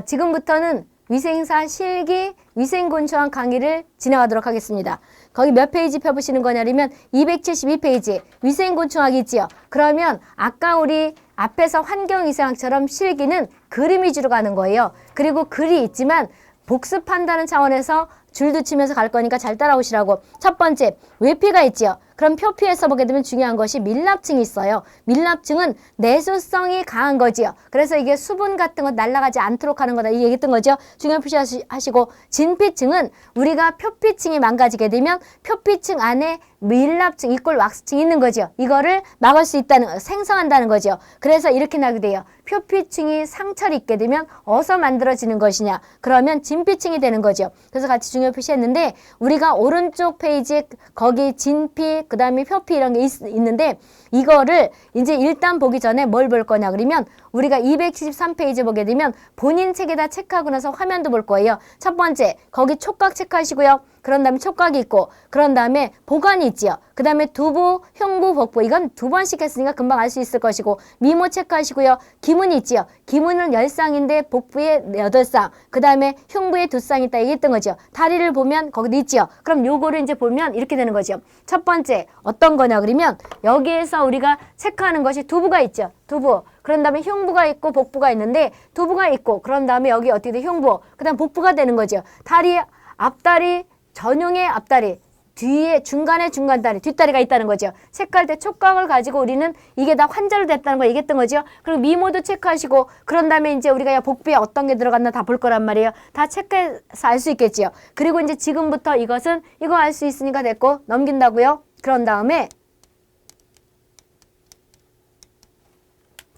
지금부터는 위생사 실기 위생곤충학 강의를 진행하도록 하겠습니다. 거기 몇 페이지 펴보시는 거냐면 272페이지 위생곤충학이 있지요. 그러면 아까 우리 앞에서 환경위생학처럼 실기는 그림 위주로 가는 거예요. 그리고 글이 있지만 복습한다는 차원에서 줄도 치면서 갈 거니까 잘 따라오시라고. 첫 번째, 외피가 있지요. 그럼 표피에서 보게 되면 중요한 것이 밀랍층이 있어요. 밀랍층은 내수성이 강한 거지요. 그래서 이게 수분 같은 거 날아가지 않도록 하는 거다. 이 얘기했던 거죠. 중요한 표시하시고, 진피층은 우리가 표피층이 망가지게 되면 표피층 안에 밀랍층, 이꼴 왁스층이 있는 거죠. 이거를 막을 수 있다는, 생성한다는 거죠. 그래서 이렇게 나게 돼요. 표피층이 상처를 입게 되면 어디서 만들어지는 것이냐? 그러면 진피층이 되는 거죠. 그래서 같이 중요 표시했는데 우리가 오른쪽 페이지에 거기 진피, 그 다음에 표피 이런 게 있는데 이거를 이제 일단 보기 전에 뭘 볼 거냐 그러면 우리가 273페이지 보게 되면 본인 책에다 체크하고 나서 화면도 볼 거예요. 첫 번째, 거기 촉각 체크하시고요. 그런 다음에 촉각이 있고, 그런 다음에 보관이 있지요. 그 다음에 두부, 흉부, 복부. 이건 두 번씩 했으니까 금방 알 수 있을 것이고, 미모 체크하시고요. 기문이 있지요. 기문은 10쌍인데 복부에 8쌍, 그 다음에 흉부에 2쌍 있다 얘기했던 거죠. 다리를 보면 거기도 있지요. 그럼 요거를 이제 보면 이렇게 되는 거죠. 첫 번째, 어떤 거냐 그러면 여기에서 우리가 체크하는 것이 두부가 있죠. 두부. 그런 다음에 흉부가 있고 복부가 있는데 두부가 있고, 그런 다음에 여기 어떻게 돼? 흉부. 그 다음 복부가 되는 거죠. 다리, 앞다리, 전용의 앞다리, 뒤에 중간에 중간다리, 뒷다리가 있다는 거죠. 체크할 때 촉각을 가지고 우리는 이게 다 환절로 됐다는 거 얘기했던 거죠. 그리고 미모도 체크하시고, 그런 다음에 이제 우리가 복부에 어떤 게 들어갔나 다 볼 거란 말이에요. 다 체크해서 알 수 있겠지요. 그리고 이제 지금부터 이것은 이거 알 수 있으니까 됐고 넘긴다고요. 그런 다음에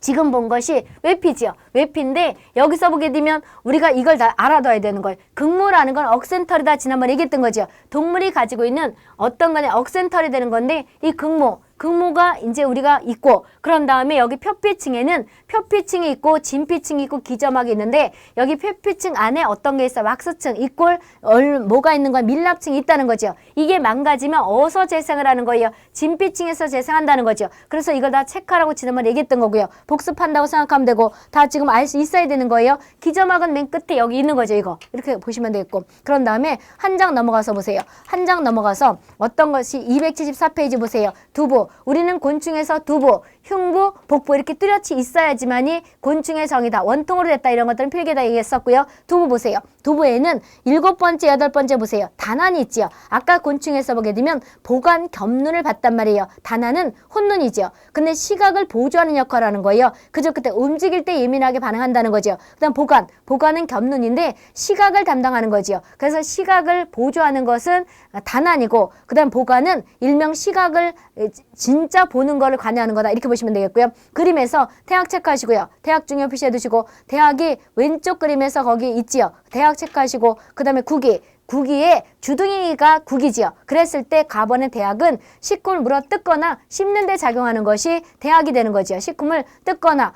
지금 본 것이 외피지요. 외피인데 여기서 보게 되면 우리가 이걸 다 알아둬야 되는 거예요. 극모라는 건 억센털이다. 지난번에 얘기했던 거죠. 동물이 가지고 있는 어떤 거냐 억센털이 되는 건데 이 극모가 이제 우리가 있고, 그런 다음에 여기 표피층에는 표피층이 있고 진피층이 있고 기점막이 있는데 여기 표피층 안에 어떤 게 있어? 왁스층, 이꼴 뭐가 있는 건 밀랍층이 있다는 거죠. 이게 망가지면 어디서 재생을 하는 거예요? 진피층에서 재생한다는 거죠. 그래서 이걸 다 체크하라고 지난번에 얘기했던 거고요. 복습한다고 생각하면 되고 다 지금 알 수 있어야 되는 거예요. 기점막은 맨 끝에 여기 있는 거죠. 이거 이렇게 보시면 되겠고, 그런 다음에 한 장 넘어가서 보세요. 한 장 넘어가서 어떤 것이 274페이지 보세요. 두부. 우리는 곤충에서 두부, 흉부, 복부 이렇게 뚜렷이 있어야지만이 곤충의 정의다. 원통으로 됐다. 이런 것들은 필기에다 얘기했었고요. 두부 보세요. 두부에는 7번째, 8번째 보세요. 단안이 있지요. 아까 곤충에서 보게 되면 보관 겸눈을 봤단 말이에요. 단안은 혼눈이지요. 근데 시각을 보조하는 역할을 하는 거예요. 그저 그때 움직일 때 예민하게 반응한다는 거죠. 그 다음 보관은 겸눈인데 시각을 담당하는 거지요. 그래서 시각을 보조하는 것은 단안이고, 그 다음 보관은 일명 시각을 진짜 보는 거를 관여하는 거다. 이렇게 보시면 되겠고요. 그림에서 대학 체크하시고요. 대학 중요 표시해 두시고, 대학이 왼쪽 그림에서 거기 있지요. 대학 체크하시고, 그 다음에 구기에 주둥이가 구기지요. 그랬을 때 가번의 대학은 식품을 물어 뜯거나 씹는 데 작용하는 것이 대학이 되는 거지요. 식품을 뜯거나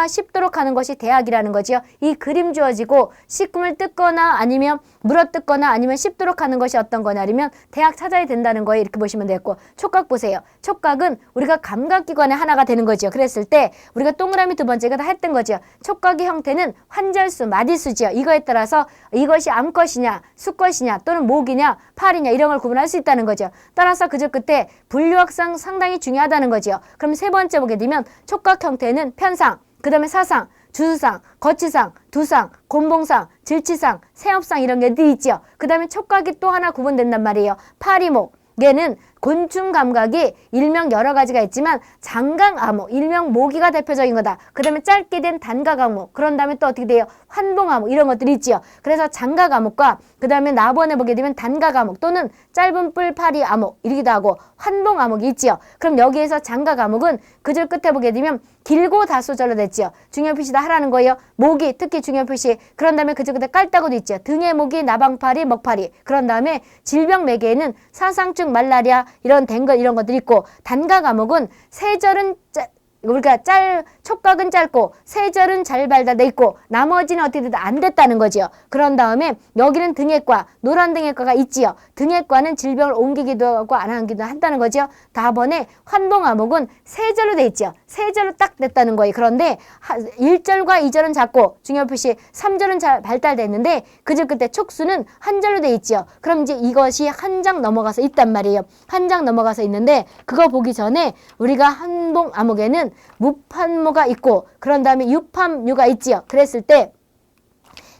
씹도록 하는 것이 대학이라는 거지요. 이 그림 주어지고 식품을 뜯거나 아니면 물어 뜯거나 아니면 씹도록 하는 것이 어떤 거냐면 대학 찾아야 된다는 거예요. 이렇게 보시면 되겠고, 촉각 보세요. 촉각은 우리가 감각기관의 하나가 되는 거지요. 그랬을 때 우리가 동그라미 두 번째가 다 했던 거지요. 촉각의 형태는 환절수, 마디수지요. 이거에 따라서 이것이 암컷이냐 수컷이냐 또는 모기냐 팔이냐 이런 걸 구분할 수 있다는 거죠. 따라서 그저 그때 분류학상 상당히 중요하다는 거죠. 그럼 세 번째 보게 되면 촉각 형태는 편상, 그 다음에 사상, 주수상, 거치상, 두상, 곤봉상, 질치상, 세엽상 이런 게 있죠. 그 다음에 촉각이 또 하나 구분된단 말이에요. 파리목. 얘는 곤충 감각이 일명 여러 가지가 있지만 장강암목, 일명 모기가 대표적인 거다. 그 다음에 짧게 된 단각암목, 그런 다음에 또 어떻게 돼요? 환봉암목 이런 것들이 있지요. 그래서 장각암목과 그 다음에 나번에 보게 되면 단각암목 또는 짧은 뿔파리 암목 이러기도 하고 환봉암목이 있지요. 그럼 여기에서 장각암목은 그 줄 끝에 보게 되면 길고 다소절로 됐지요. 중요 표시 다 하라는 거예요. 모기 특히 중요 표시. 그런 다음에 그 줄 끝에 깔따구도 있지요. 등의 모기, 나방파리, 먹파리. 그런 다음에 질병 매개에는 사상증, 말라리아 이런 댕거 이런 것들이 있고, 단가 과목은 세절은 우리가 촉각은 짧고 세절은 잘 발달돼 있고 나머지는 어떻게 됐다 안 됐다는 거죠. 그런 다음에 여기는 등액과 노란 등액과가 있지요. 등액과는 질병을 옮기기도 하고 안 하기도 한다는 거죠. 다번에 환봉암흑은 세절로 돼 있죠. 세절로 딱 됐다는 거예요. 그런데 1절과 2절은 작고 중요 표시 3절은 잘 발달돼 있는데 그절 그때 촉수는 한 절로 돼 있죠. 그럼 이제 이것이 한 장 넘어가서 있단 말이에요. 한 장 넘어가서 있는데 그거 보기 전에 우리가 환봉암흑에는 무판모가 있고 그런 다음에 유판유가 있지요. 그랬을 때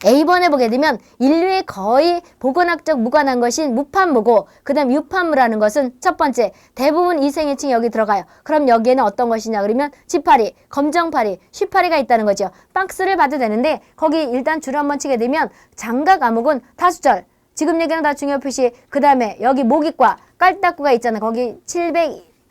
A번에 보게 되면 인류의 거의 보건학적 무관한 것인 무판무고 그 다음 유판무라는 것은 첫 번째 대부분 이생애칭이 여기 들어가요. 그럼 여기에는 어떤 것이냐 그러면 지파리, 검정파리, 쉬파리가 있다는 거죠. 박스를 봐도 되는데 거기 일단 줄 한번 치게 되면 장가과목은 다수절 지금 얘기는 다 중요 표시 그 다음에 여기 모기과 깔딱구가 있잖아요. 거기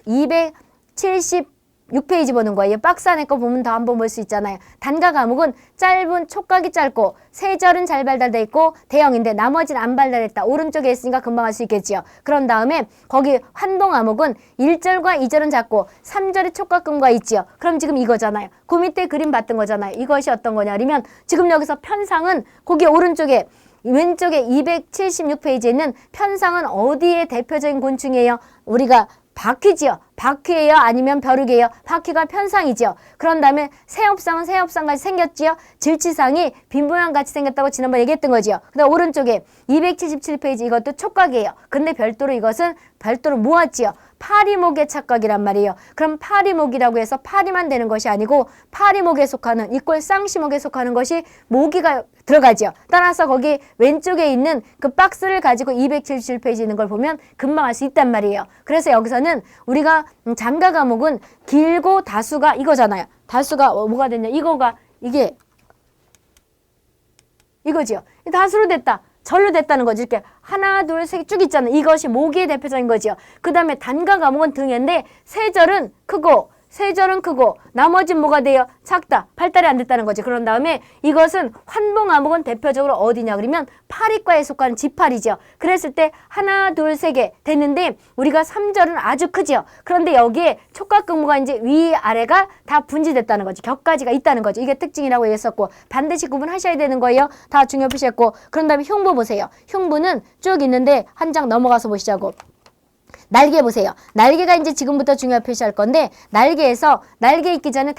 276페이지 보는 거예요. 박스 안에 거 보면 더 한번 볼 수 있잖아요. 단가 과목은 짧은 촉각이 짧고 세절은 잘 발달돼 있고 대형인데 나머지는 안 발달했다. 오른쪽에 있으니까 금방 알 수 있겠지요. 그런 다음에 거기 환봉 과목은 1절과 2절은 작고 3절의 촉각근과 있지요. 그럼 지금 이거잖아요. 그 밑에 그림 봤던 거잖아요. 이것이 어떤 거냐 그러면 지금 여기서 편상은 거기 오른쪽에 왼쪽에 276페이지에 있는 편상은 어디에 대표적인 곤충이에요? 우리가 바퀴지요. 바퀴예요? 아니면 벼룩이에요? 바퀴가 편상이지요. 그런 다음에 새업상은 새업상같이 생겼지요. 질치상이 빈 모양같이 생겼다고 지난번에 얘기했던 거지요. 그 다음 오른쪽에 277페이지 이것도 촉각이에요. 근데 별도로 이것은 별도로 모았지요. 파리목의 착각이란 말이에요. 그럼 파리목이라고 해서 파리만 되는 것이 아니고 파리목에 속하는 이꼴 쌍시목에 속하는 것이 모기가 들어가죠. 따라서 거기 왼쪽에 있는 그 박스를 가지고 277페이지 있는 걸 보면 금방 알 수 있단 말이에요. 그래서 여기서는 우리가 장가 과목은 길고 다수가 이거잖아요. 다수가 뭐가 됐냐? 이게 이거지요. 다수로 됐다. 절로 됐다는 거지. 이렇게 하나, 둘, 셋 쭉 있잖아요. 이것이 모기의 대표적인 거지요. 그 다음에 단가 과목은 등인데 세절은 크고 나머지는 뭐가 돼요? 작다. 발달이 안 됐다는 거지. 그런 다음에 이것은 환봉 과목은 대표적으로 어디냐 그러면 파리과에 속하는 지파리죠. 그랬을 때 하나, 둘, 세 개 됐는데 우리가 3절은 아주 크지요. 그런데 여기에 촉각근무가 이제 위아래가 다 분지됐다는 거지. 격가지가 있다는 거죠. 이게 특징이라고 했었고 반드시 구분하셔야 되는 거예요. 다 중요 표시했고 그런 다음에 흉부 보세요. 흉부는 쭉 있는데 한 장 넘어가서 보시자고. 날개 보세요. 날개가 이제 지금부터 중요 표시할 건데 날개에서 날개 있기 전에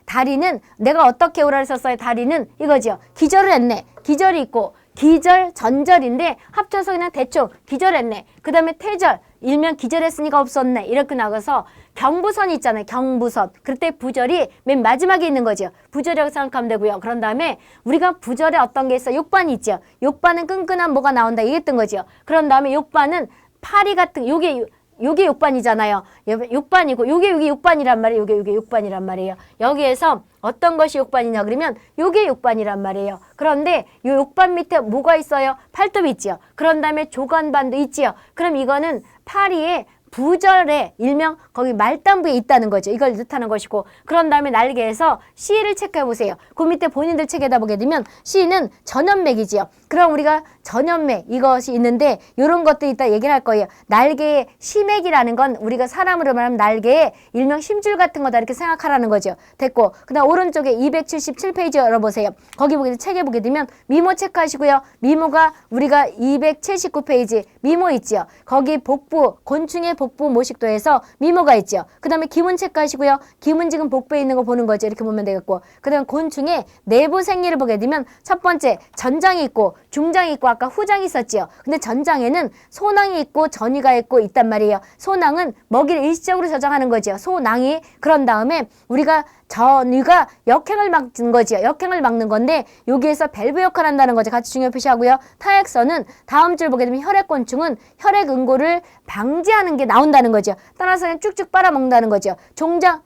다리는 내가 어떻게 오라를 썼어요? 다리는 이거죠. 기절을 했네. 기절이 있고 기절, 전절인데 합쳐서 그냥 대충 기절했네. 그 다음에 퇴절, 일명 기절했으니까 없었네. 이렇게 나가서 경부선이 있잖아요. 경부선. 그때 부절이 맨 마지막에 있는 거죠. 부절이라고 생각하면 되고요. 그런 다음에 우리가 부절에 어떤 게 있어? 욕반이 있죠. 욕반은 끈끈한 뭐가 나온다. 이랬던 거죠. 그런 다음에 욕반은 파리 같은 요게 욕반이잖아요. 욕반이고 요게 욕반이란 말이에요. 요게 욕반이란 말이에요. 여기에서 어떤 것이 욕반이냐 그러면 요게 욕반이란 말이에요. 그런데 요 욕반 밑에 뭐가 있어요? 팔톱이 있지요. 그런 다음에 조간반도 있지요. 그럼 이거는 파리에 부절에 일명 거기 말단부에 있다는 거죠. 이걸 뜻하는 것이고 그런 다음에 날개에서 C를 체크해 보세요. 그 밑에 본인들 책에다 보게 되면 C는 전연맥이지요. 그럼 우리가 전연맥 이것이 있는데 이런 것도 있다 얘기를 할 거예요. 날개의 심맥이라는 건 우리가 사람으로 말하면 날개에 일명 심줄 같은 거다 이렇게 생각하라는 거죠. 됐고 그 다음 오른쪽에 277페이지 열어보세요. 거기 보게 책에 보게 되면 미모 체크하시고요. 미모가 우리가 279페이지 미모 있지요. 거기 복부 곤충의 복부 모식도에서 미모가 있죠. 그 다음에 기문 체크하시고요. 기문 지금 복부에 있는 거 보는 거죠. 이렇게 보면 되겠고 그 다음 곤충의 내부 생리를 보게 되면 첫 번째 전장이 있고 중장이 있고 아까 후장이 있었지요. 근데 전장에는 소낭이 있고 전이가 있고 있단 말이에요. 소낭은 먹이를 일시적으로 저장하는 거죠. 소낭이. 그런 다음에 우리가 전이가 역행을 막는 거지요. 역행을 막는 건데 여기에서 밸브 역할을 한다는 거죠. 같이 중요 표시하고요. 타액선은 다음 줄 보게 되면 혈액곤충은 혈액 응고를 방지하는 게 나온다는 거죠. 따라서 그냥 쭉쭉 빨아먹는다는 거죠. 중장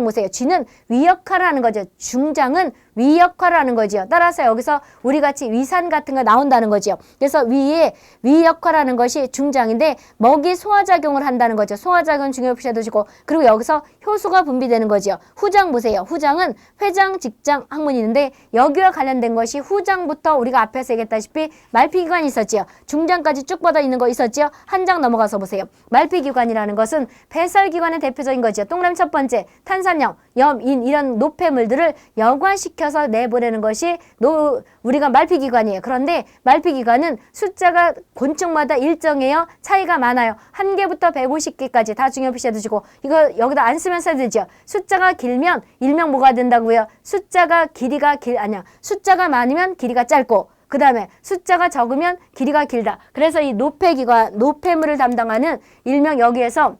보세요. 쥐는 위 역할을 하는 거죠. 중장은 위 역할을 하는 거죠. 따라서 여기서 우리 같이 위산 같은 거 나온다는 거죠. 그래서 위에 위 역할을 하는 것이 중장인데 먹이 소화작용을 한다는 거죠. 소화작용 중요 표시해 두시고 그리고 여기서 효소가 분비되는 거죠. 후장 보세요. 후장은 회장, 직장, 항문이 있는데 여기와 관련된 것이 후장부터 우리가 앞에서 얘기했다시피 말피기관이 있었지요. 중장까지 쭉 뻗어 있는 거 있었지요. 한 장 넘어가서 보세요. 말피기관이라는 것은 배설기관의 대표적인 거죠. 동그라미 첫 번째 탄산염, 염, 인 이런 노폐물들을 여과시켜서 내보내는 것이 우리가 말피기관이에요. 그런데 말피기관은 숫자가 곤충마다 일정해요. 차이가 많아요. 1개부터 150개까지 다 중요 표시해 두시고 이거 여기다 안 쓰면 써야 되죠. 숫자가 길면 일명 뭐가 된다고요? 숫자가 많으면 길이가 짧고 그 다음에 숫자가 적으면 길이가 길다. 그래서 이 노폐기관, 노폐물을 담당하는 일명 여기에서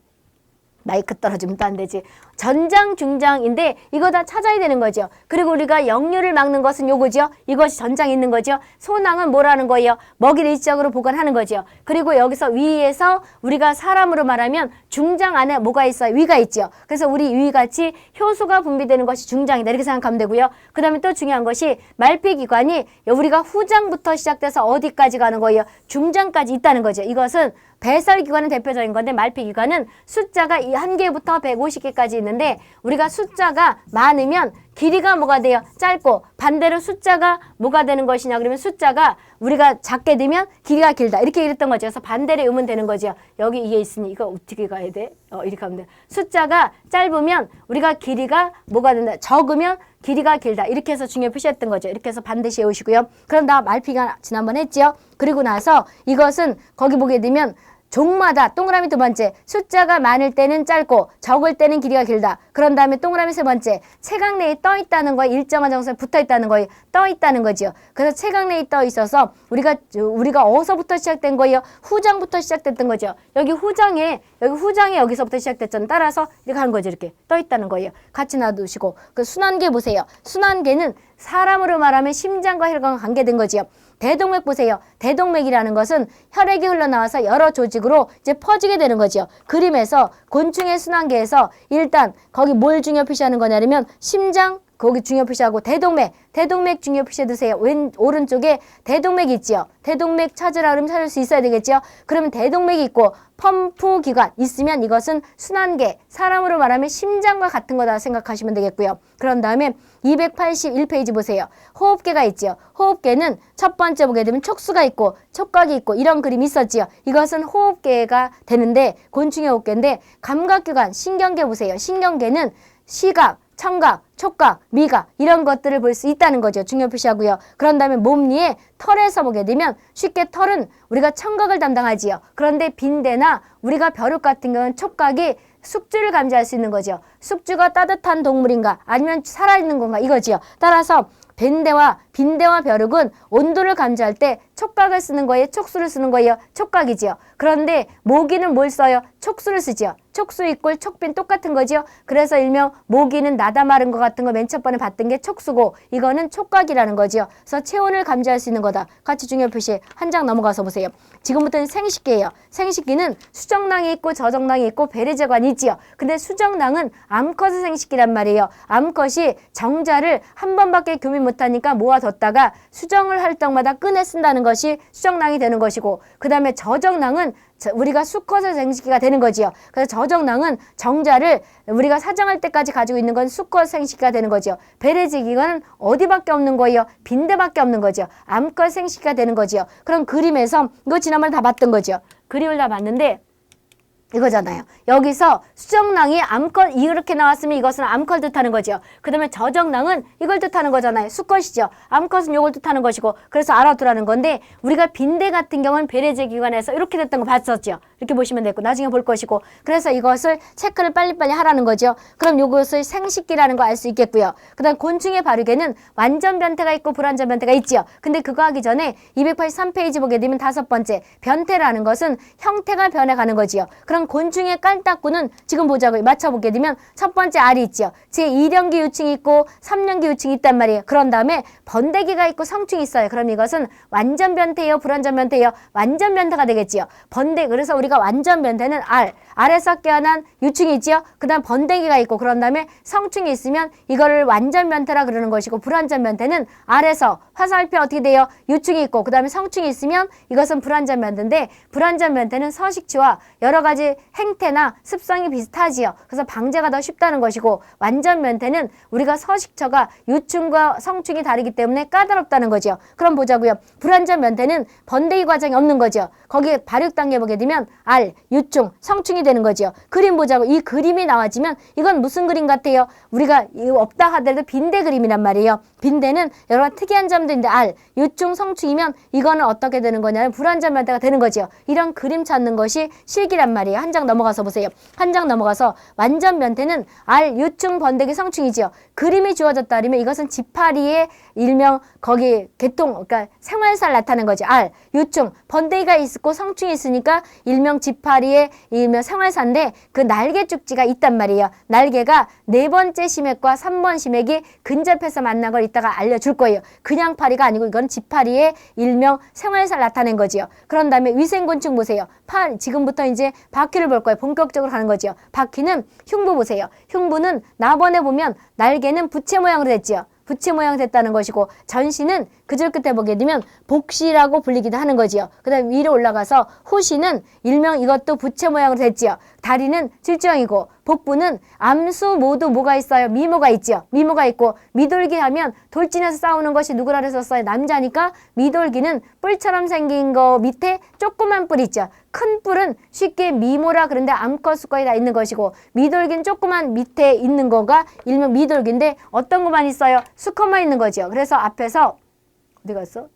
마이크 떨어지면 또 안 되지. 전장, 중장인데 이거 다 찾아야 되는 거죠. 그리고 우리가 역류를 막는 것은 요거죠. 이것이 전장에 있는 거죠. 소낭은 뭐라는 거예요? 먹이를 일시적으로 보관하는 거죠. 그리고 여기서 위에서 우리가 사람으로 말하면 중장 안에 뭐가 있어요? 위가 있죠. 그래서 우리 위같이 효소가 분비되는 것이 중장이다. 이렇게 생각하면 되고요. 그 다음에 또 중요한 것이 말피기관이 우리가 후장부터 시작돼서 어디까지 가는 거예요? 중장까지 있다는 거죠. 이것은 배설기관은 대표적인 건데 말피기관은 숫자가 1개부터 150개까지 있는데 우리가 숫자가 많으면 길이가 뭐가 돼요? 짧고 반대로 숫자가 뭐가 되는 것이냐 그러면 숫자가 우리가 작게 되면 길이가 길다 이렇게 얘기했던 거죠. 그래서 반대로 외우면 되는 거죠. 여기 이게 있으니 이거 어떻게 가야 돼? 이렇게 하면 돼. 숫자가 짧으면 우리가 길이가 뭐가 된다? 적으면 길이가 길다 이렇게 해서 중요 표시했던 거죠. 이렇게 해서 반드시 외우시고요. 그럼 나 말피가 지난번 했죠. 그리고 나서 이것은 거기 보게 되면 종마다 동그라미 두 번째 숫자가 많을 때는 짧고 적을 때는 길이가 길다. 그런 다음에 동그라미 세 번째 채각 내에 떠 있다는 거에 일정한 정선에 붙어 있다는 거에 떠 있다는 거죠. 그래서 채각 내에 떠 있어서 우리가 어디서부터 시작된 거예요? 후장부터 시작됐던 거죠. 여기 후장에 여기서부터 시작됐잖아요. 따라서 이렇게 하는 거죠. 이렇게 떠 있다는 거예요. 같이 놔두시고 그 순환계 보세요. 순환계는 사람으로 말하면 심장과 혈관과 관계된 거지요. 대동맥 보세요. 대동맥이라는 것은 혈액이 흘러나와서 여러 조직으로 이제 퍼지게 되는 거죠. 그림에서 곤충의 순환계에서 일단 거기 뭘 중요 표시하는 거냐면 심장 거기 중요 표시하고 대동맥 중요 표시해 두세요. 오른쪽에 대동맥이 있지요. 대동맥 찾으라 그러면 찾을 수 있어야 되겠죠. 그러면 대동맥이 있고 펌프 기관 있으면 이것은 순환계, 사람으로 말하면 심장과 같은 거다 생각하시면 되겠고요. 그런 다음에 281페이지 보세요. 호흡계가 있지요. 호흡계는 첫 번째 보게 되면 촉수가 있고 촉각이 있고 이런 그림이 있었지요. 이것은 호흡계가 되는데 곤충의 호흡계인데 감각기관, 신경계 보세요. 신경계는 시각, 청각, 촉각, 미각 이런 것들을 볼 수 있다는 거죠. 중요 표시하고요. 그런 다음에 몸니에 털에서 보게 되면 쉽게 털은 우리가 청각을 담당하지요. 그런데 빈대나 우리가 벼룩 같은 경우는 촉각이 숙주를 감지할 수 있는 거죠. 숙주가 따뜻한 동물인가 아니면 살아있는 건가 이거지요. 따라서 빈대와 벼룩은 온도를 감지할 때 촉각을 쓰는 거예요? 촉수를 쓰는 거예요? 촉각이지요. 그런데 모기는 뭘 써요? 촉수를 쓰지요. 촉수 이꼴 촉빈 똑같은 거지요. 그래서 일명 모기는 나다 마른 것 같은 거 맨 첫 번에 봤던 게 촉수고 이거는 촉각이라는 거지요. 그래서 체온을 감지할 수 있는 거다. 같이 중요 표시 한 장 넘어가서 보세요. 지금부터는 생식기예요. 생식기는 수정낭이 있고 저정낭이 있고 배례제관이 있지요. 근데 수정낭은 암컷의 생식기란 말이에요. 암컷이 정자를 한 번밖에 교미 못하니까 모아뒀다가 수정을 할 때마다 꺼내 쓴다는 것이 수정낭이 되는 것이고 그 다음에 저정낭은 우리가 수컷의 생식기가 되는 거지요. 그래서 저정낭은 정자를 우리가 사정할 때까지 가지고 있는 건 수컷 생식기가 되는 거죠. 배례지기는 어디밖에 없는 거예요? 빈대밖에 없는 거죠. 암컷 생식기가 되는 거지요. 그럼 그림에서 이거 지난번에 다 봤던 거죠. 그림을 다 봤는데 이거잖아요. 여기서 수정낭이 암컷 이렇게 나왔으면 이것은 암컷을 뜻하는 거죠. 그 다음에 저정낭은 이걸 뜻하는 거잖아요. 수컷이죠. 암컷은 이걸 뜻하는 것이고 그래서 알아두라는 건데 우리가 빈대 같은 경우는 배례제 기관에서 이렇게 됐던 거 봤었죠. 이렇게 보시면 되고 나중에 볼 것이고 그래서 이것을 체크를 빨리빨리 하라는 거죠. 그럼 이것을 생식기라는 거 알 수 있겠고요. 그 다음 곤충의 발육에는 완전 변태가 있고 불완전 변태가 있지요. 근데 그거 하기 전에 283페이지 보게 되면 다섯 번째 변태라는 것은 형태가 변해가는 거지요. 그럼 곤충의 깔딱구는 지금 보자고요. 맞춰보게 되면 첫 번째 알이 있죠. 제2령기 유충이 있고 3령기 유충이 있단 말이에요. 그런 다음에 번데기가 있고 성충이 있어요. 그럼 이것은 완전 변태예요? 불완전 변태예요? 완전 변태가 되겠지요. 그래서 우리가 얘가 완전 변태는 알에서 깨어난 유충이 있지요. 그 다음 번데기가 있고 그런 다음에 성충이 있으면 이거를 완전 변태라 그러는 것이고, 불완전 변태는 알에서 화살표 어떻게 돼요? 유충이 있고 그 다음에 성충이 있으면 이것은 불완전 변태인데, 불완전 변태는 서식지와 여러 가지 행태나 습성이 비슷하지요. 그래서 방제가 더 쉽다는 것이고, 완전 변태는 우리가 서식처가 유충과 성충이 다르기 때문에 까다롭다는 거죠. 그럼 보자고요. 불완전 변태는 번데기 과정이 없는 거죠. 거기에 발육 단계 보게 되면 알, 유충, 성충이 되는 거죠. 그림 보자고. 이 그림이 나와지면 이건 무슨 그림 같아요? 우리가 이거 없다 하더라도 빈대 그림이란 말이에요. 빈대는 여러 가지 특이한 점도 있는데 알, 유충, 성충이면 이거는 어떻게 되는 거냐면 불완전 변태가 되는 거죠. 이런 그림 찾는 것이 실기란 말이에요. 한 장 넘어가서 보세요. 한 장 넘어가서 완전 변태는 알, 유충, 번데기, 성충이죠. 그림이 주어졌다 그러면 이것은 지파리의 일명 거기 개통, 그러니까 생활사를 나타내는 거죠. 알, 유충, 번데기가 있고 성충이 있으니까 일명 지파리의 일명 생활사인데, 그 날개 쭉지가 있단 말이에요. 날개가 4번째 심액과 3번 심액이 근접해서 만난 걸 이따가 알려줄 거예요. 그냥 파리가 아니고 이건 지파리의 일명 생활사를 나타낸 거지요. 그런 다음에 위생곤충 보세요. 지금부터 이제 바퀴를 볼 거예요. 본격적으로 가는 거죠. 바퀴는 흉부 보세요. 흉부는 나번에 보면 날개는 부채 모양으로 됐지요. 부채 모양 됐다는 것이고, 전시는 그 줄 끝에 보게 되면 복시라고 불리기도 하는 거지요. 그 다음에 위로 올라가서 호시는 일명 이것도 부채 모양으로 됐지요. 다리는 질주형이고, 복부는 암수 모두 뭐가 있어요? 미모가 있지요. 미모가 있고, 미돌기 하면 돌진해서 싸우는 것이 누구라 그랬었어요? 남자니까 미돌기는 뿔처럼 생긴 거 밑에 조그만 뿔 있죠. 큰 뿔은 쉽게 미모라 그런데 암컷 수컷이 다 있는 것이고, 미돌기는 조그만 밑에 있는 거가 일명 미돌기인데 어떤 것만 있어요? 수컷만 있는 거죠. 그래서 앞에서 어디 갔어?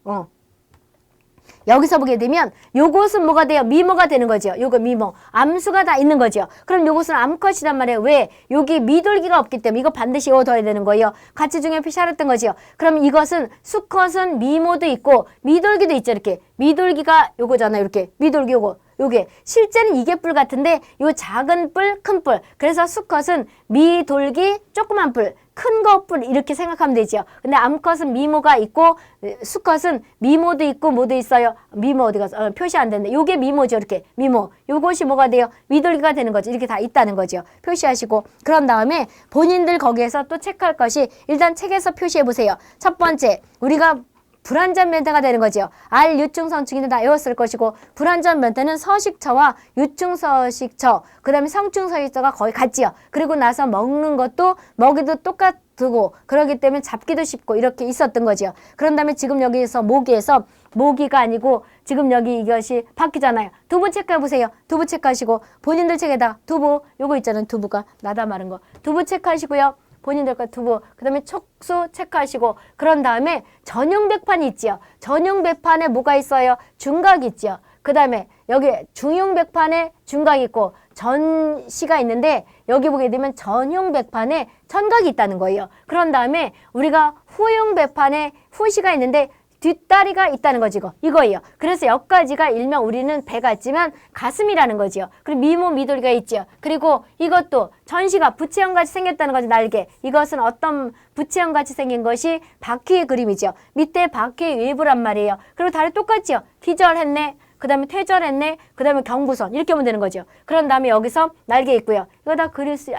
여기서 보게 되면 요것은 뭐가 돼요? 미모가 되는 거죠. 요거 미모. 암수가 다 있는 거죠. 그럼 요것은 암컷이란 말이에요. 왜? 여기 미돌기가 없기 때문에 이거 반드시 얻어야 되는 거예요. 가치 중에 표시하랬던 거죠. 그럼 이것은 수컷은 미모도 있고 미돌기도 있죠. 이렇게. 미돌기가 요거잖아요. 이렇게. 미돌기 요거. 요게 실제는 이게 뿔 같은데 요 작은 뿔, 큰 뿔. 그래서 수컷은 미돌기, 조그만 뿔, 큰 거 뿔 이렇게 생각하면 되죠. 근데 암컷은 미모가 있고 수컷은 미모도 있고 뭐도 있어요. 미모 어디 가서 표시 안 되는데 요게 미모죠. 이렇게 미모. 요것이 뭐가 돼요? 미돌기가 되는 거죠. 이렇게 다 있다는 거죠. 표시하시고 그런 다음에 본인들 거기에서 또 체크할 것이 일단 책에서 표시해 보세요. 첫 번째 우리가 불완전 변태가 되는 거죠. 알, 유충, 성충이는 다 외웠을 것이고 불완전 변태는 서식처와 유충 서식처, 그 다음에 성충 서식처가 거의 같지요. 그리고 나서 먹는 것도 먹이도 똑같고 그러기 때문에 잡기도 쉽고 이렇게 있었던 거죠. 그런 다음에 지금 여기에서 모기에서 모기가 아니고 지금 여기 이것이 바뀌잖아요. 두부 체크해 보세요. 두부 체크하시고 본인들 책에다 두부 요거 있잖아요. 두부가 나다 마른 거. 두부 체크하시고요. 본인들 거 두부, 그 다음에 촉수 체크하시고 그런 다음에 전용 백판이 있지요. 전용 백판에 뭐가 있어요? 중각이 있지요. 그 다음에 여기 중용 백판에 중각이 있고 전시가 있는데 여기 보게 되면 전용 백판에 천각이 있다는 거예요. 그런 다음에 우리가 후용 백판에 후시가 있는데 뒷다리가 있다는 거지 이거예요. 그래서 여기까지가 일명 우리는 배 같지만 가슴이라는 거지요. 그리고 미모 미돌이가 있지요. 그리고 이것도 전시가 부채형 같이 생겼다는 거지 날개. 이것은 어떤 부채형 같이 생긴 것이 바퀴의 그림이죠. 밑에 바퀴의 외부란 말이에요. 그리고 다리 똑같지요. 기절했네. 그 다음에 퇴절했네. 그 다음에 경부선 이렇게 하면 되는 거죠. 그런 다음에 여기서 날개 있고요. 이거 다 그릴 수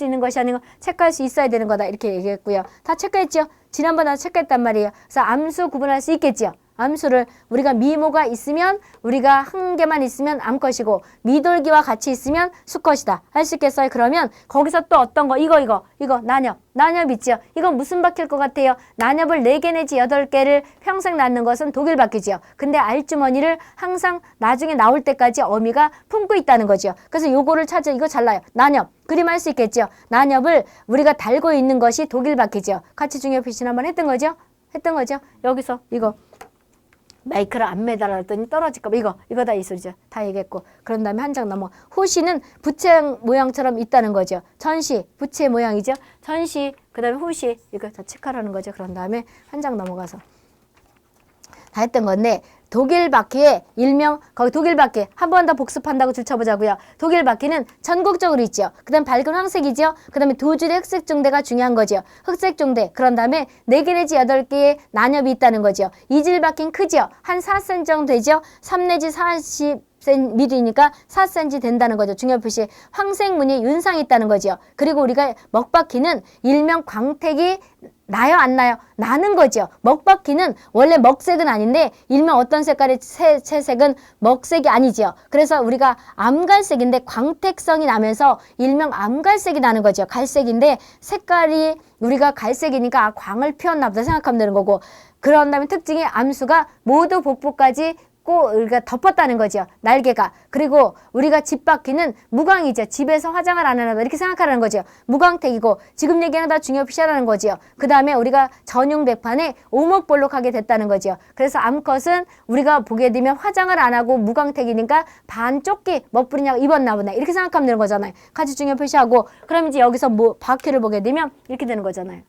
있는 것이 아니고 체크할 수 있어야 되는 거다 이렇게 얘기했고요. 다 체크했죠. 지난번에 체크했단 말이에요. 그래서 암수 구분할 수 있겠죠. 암수를 우리가 미모가 있으면 우리가 한 개만 있으면 암컷이고 미돌기와 같이 있으면 수컷이다. 할 수 있겠어요? 그러면 거기서 또 어떤 거 이거 난엽 있죠. 이건 무슨 바퀴일 것 같아요? 난엽을 4개 내지 8개를 평생 낳는 것은 독일 바퀴지요. 근데 알주머니를 항상 나중에 나올 때까지 어미가 품고 있다는 거죠. 그래서 요거를 찾아 이거 잘라요. 난엽. 그림할 수 있겠죠. 난엽을 우리가 달고 있는 것이 독일 바퀴죠. 가치 중요 표시는 한번 했던 거죠. 여기서 이거 마이크를 안 매달았더니 떨어질까 봐 이거 다 이 소리죠. 다 얘기했고 그런 다음에 한 장 넘어. 후시는 부채 모양처럼 있다는 거죠. 전시 부채 모양이죠. 전시 그 다음에 후시 이거 다 체크하라는 거죠. 그런 다음에 한 장 넘어가서 다 했던 건데 독일 바퀴의 일명 거기 독일 바퀴 한 번 더 복습한다고 줄쳐보자고요. 독일 바퀴는 전국적으로 있죠. 그 다음 밝은 황색이죠. 그 다음에 2줄의 흑색 종대가 중요한 거죠. 흑색 종대 그런 다음에 4개 내지 8개의 난엽이 있다는 거죠. 이질 바퀴는 크죠. 한 4cm 정도 되죠. 3 내지 40 30mm니까 4cm 된다는 거죠. 중요 표시. 황색무늬 윤상이 있다는 거죠. 그리고 우리가 먹바퀴는 일명 광택이 나요, 안 나요? 나는 거죠. 먹바퀴는 원래 먹색은 아닌데 일명 어떤 색깔의 채색은 먹색이 아니죠. 그래서 우리가 암갈색인데 광택성이 나면서 일명 암갈색이 나는 거죠. 갈색인데 색깔이 우리가 갈색이니까 광을 피웠나 보다 생각하면 되는 거고, 그런 다음에 특징이 암수가 모두 복부까지 우리가 덮었다는 거죠. 날개가. 그리고 우리가 집바퀴는 무광이죠. 집에서 화장을 안 하나 이렇게 생각하라는 거죠. 무광택이고, 지금 얘기하는 다 중요 표시라는 거죠. 그 다음에 우리가 전용백판에 오목볼록하게 됐다는 거죠. 그래서 암컷은 우리가 보게 되면 화장을 안 하고 무광택이니까 반쪽기 멋부리냐고 입었나 보네 이렇게 생각하면 되는 거잖아요. 같이 중요 표시하고, 그럼 이제 여기서 바퀴를 보게 되면 이렇게 되는 거잖아요.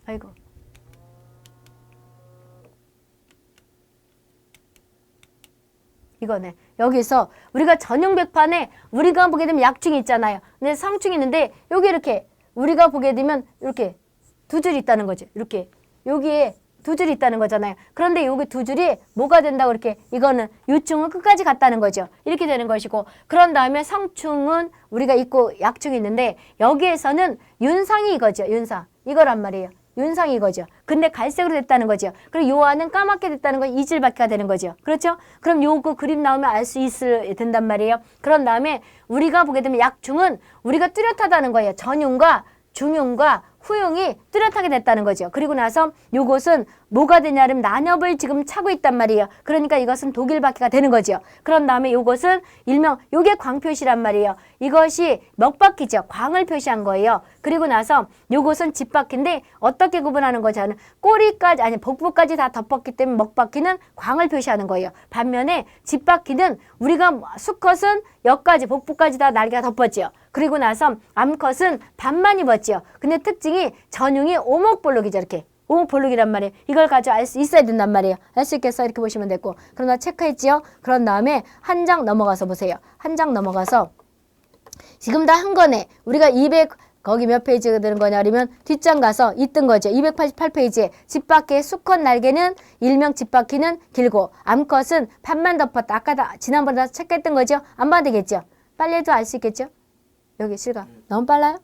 아이고. 이거네. 여기서 우리가 전용백판에 우리가 보게 되면 약중이 있잖아요. 근데 상충이 있는데 여기 이렇게 우리가 보게 되면 이렇게 두 줄이 있다는 거죠. 이렇게 여기에 두 줄이 있다는 거잖아요. 그런데 여기 두 줄이 뭐가 된다고 이렇게, 이거는 유충은 끝까지 갔다는 거죠. 이렇게 되는 것이고, 그런 다음에 상충은 우리가 있고 약충이 있는데 여기에서는 윤상이 이거죠. 윤상. 이거란 말이에요. 윤상이 이거죠. 근데 갈색으로 됐다는 거죠. 그리고 요 안은 까맣게 됐다는 건 이질바퀴가 되는 거죠. 그렇죠? 그럼 요거 그림 나오면 알 수 된단 말이에요. 그런 다음에 우리가 보게 되면 약중은 우리가 뚜렷하다는 거예요. 전용과 중용과 후용이 뚜렷하게 됐다는 거죠. 그리고 나서 요것은 뭐가 되냐면 난엽을 지금 차고 있단 말이에요. 그러니까 이것은 독일바퀴가 되는 거죠. 그런 다음에 요것은 일명 요게 광표시란 말이에요. 이것이 먹바퀴죠. 광을 표시한 거예요. 그리고 나서 요것은 집바퀴인데 어떻게 구분하는 거냐면 꼬리까지, 아니 복부까지 다 덮었기 때문에 먹바퀴는 광을 표시하는 거예요. 반면에 집바퀴는 우리가 수컷은 여기까지 복부까지 다 날개가 덮었죠. 그리고 나서 암컷은 반만 입었죠. 근데 특징이 전용이 오목볼록이죠. 이렇게 오목볼록이란 말이에요. 이걸 가지고 알 수 있어야 된단 말이에요. 알 수 있겠어? 이렇게 보시면 됐고, 그러나 체크했지요? 그런 다음에 한 장 넘어가서 보세요. 한 장 넘어가서 지금 다 한 거네. 우리가 200 거기 몇 페이지가 되는 거냐 그러면 뒷장 가서 있던 거죠. 288페이지에 집바퀴의 수컷 날개는 일명 집바퀴는 길고 암컷은 반만 덮었다. 아까 지난번에 다 체크했던 거죠. 안 봐도 되겠죠. 빨리 해도 알 수 있겠죠. 여기 실강 너무 빨라요?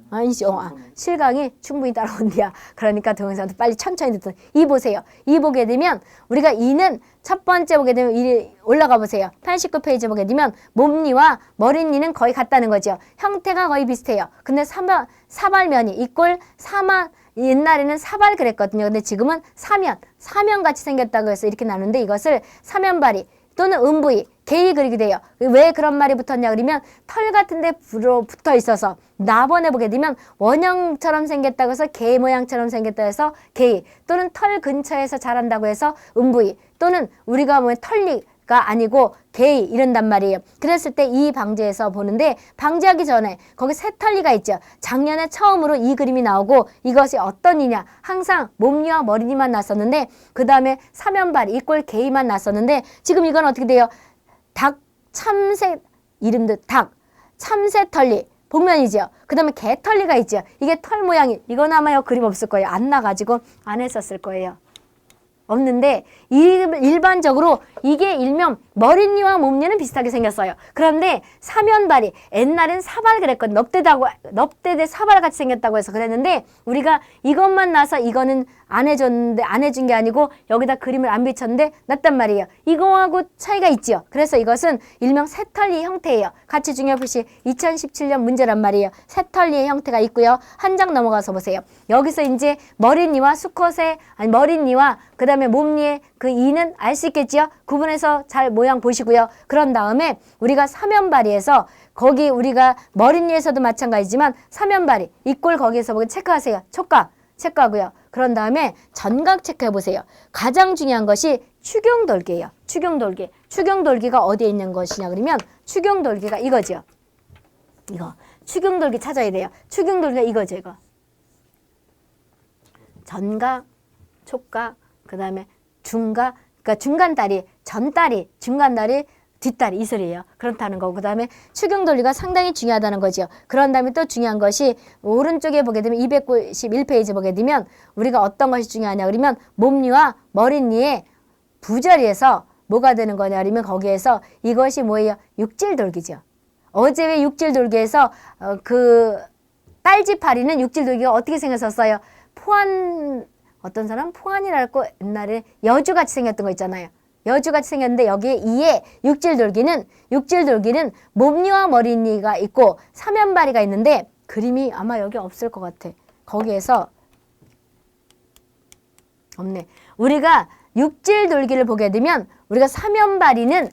아니죠. 실강이 충분히 따라온대야. 그러니까 동영상도 빨리 천천히 듣던. 이 보세요. 이 보게 되면 우리가 이는 첫 번째 보게 되면 이 올라가 보세요. 89페이지 보게 되면 몸니와 머리니는 거의 같다는 거죠. 형태가 거의 비슷해요. 근데 사발면이 이꼴 사마, 옛날에는 사발 그랬거든요. 근데 지금은 사면 같이 생겼다고 해서 이렇게 나누는데 이것을 사면발이 또는 음부이, 개이 그리게 돼요. 왜 그런 말이 붙었냐 그러면 털 같은 데 붙어 있어서 나번에 보게 되면 원형처럼 생겼다고 해서 개 모양처럼 생겼다 해서 개이, 또는 털 근처에서 자란다고 해서 음부이, 또는 우리가 뭐 털리가 아니고 개이 이런단 말이에요. 그랬을 때 이 방지에서 보는데 방지하기 전에 거기 새털리가 있죠. 작년에 처음으로 이 그림이 나오고 이것이 어떤 이냐, 항상 몸니와 머리니만 났었는데 그 다음에 사면발, 이꼴 개이만 났었는데 지금 이건 어떻게 돼요? 닭, 참새, 이름도 닭, 참새털리, 복면이죠. 그 다음에 개털리가 있죠. 이게 털 모양이, 이건 아마 그림 없을 거예요. 안 나가지고 안 했었을 거예요. 없는데 일반적으로 이게 일명 머리니와 몸니는 비슷하게 생겼어요. 그런데 사면발이 옛날엔 사발 그랬거든. 넙대대 사발 같이 생겼다고 해서 그랬는데 우리가 이것만 나서 이거는 안 해줬는데 안 해준 게 아니고 여기다 그림을 안 비쳤는데 났단 말이에요. 이거하고 차이가 있죠. 그래서 이것은 일명 새털리 형태예요. 같이 중요표시 2017년 문제란 말이에요. 새털리의 형태가 있고요. 한 장 넘어가서 보세요. 여기서 이제 머리니와 수컷의 머리니와 그 다음에 몸니의 그 이는 알 수 있겠지요? 구분해서 잘 모양 보시고요. 그런 다음에 우리가 사면발이에서 거기 우리가 머리니에서도 마찬가지지만 사면발이 이꼴 거기에서 보기 체크하세요. 촉각 체크하고요. 그런 다음에 전각 체크해 보세요. 가장 중요한 것이 추경돌기예요. 추경돌기. 추경돌기가 어디에 있는 것이냐 그러면 추경돌기가 이거죠. 이거. 추경돌기 찾아야 돼요. 추경돌기가 이거죠. 이거. 전각, 촉각, 그 다음에 중각, 그러니까 중간다리, 전다리, 중간다리, 뒷다리 이 소리예요. 그렇다는 거고 그 다음에 추경돌리가 상당히 중요하다는 거죠. 그런 다음에 또 중요한 것이 오른쪽에 보게 되면 291페이지 보게 되면 우리가 어떤 것이 중요하냐 그러면 몸니와 머리니의 부자리에서 뭐가 되는 거냐 그러면 거기에서 이것이 뭐예요? 육질돌기죠. 어제 왜 육질돌기에서 그 딸지파리는 육질돌기가 어떻게 생겼었어요? 어떤 사람 포안이라고 옛날에 여주같이 생겼던 거 있잖아요. 여주같이 생겼는데 여기에 이에 육질돌기는 몸니와 머리니가 있고 사면발이가 있는데 그림이 아마 여기 없을 것 같아. 거기에서 없네. 우리가 육질돌기를 보게 되면 우리가 사면발이는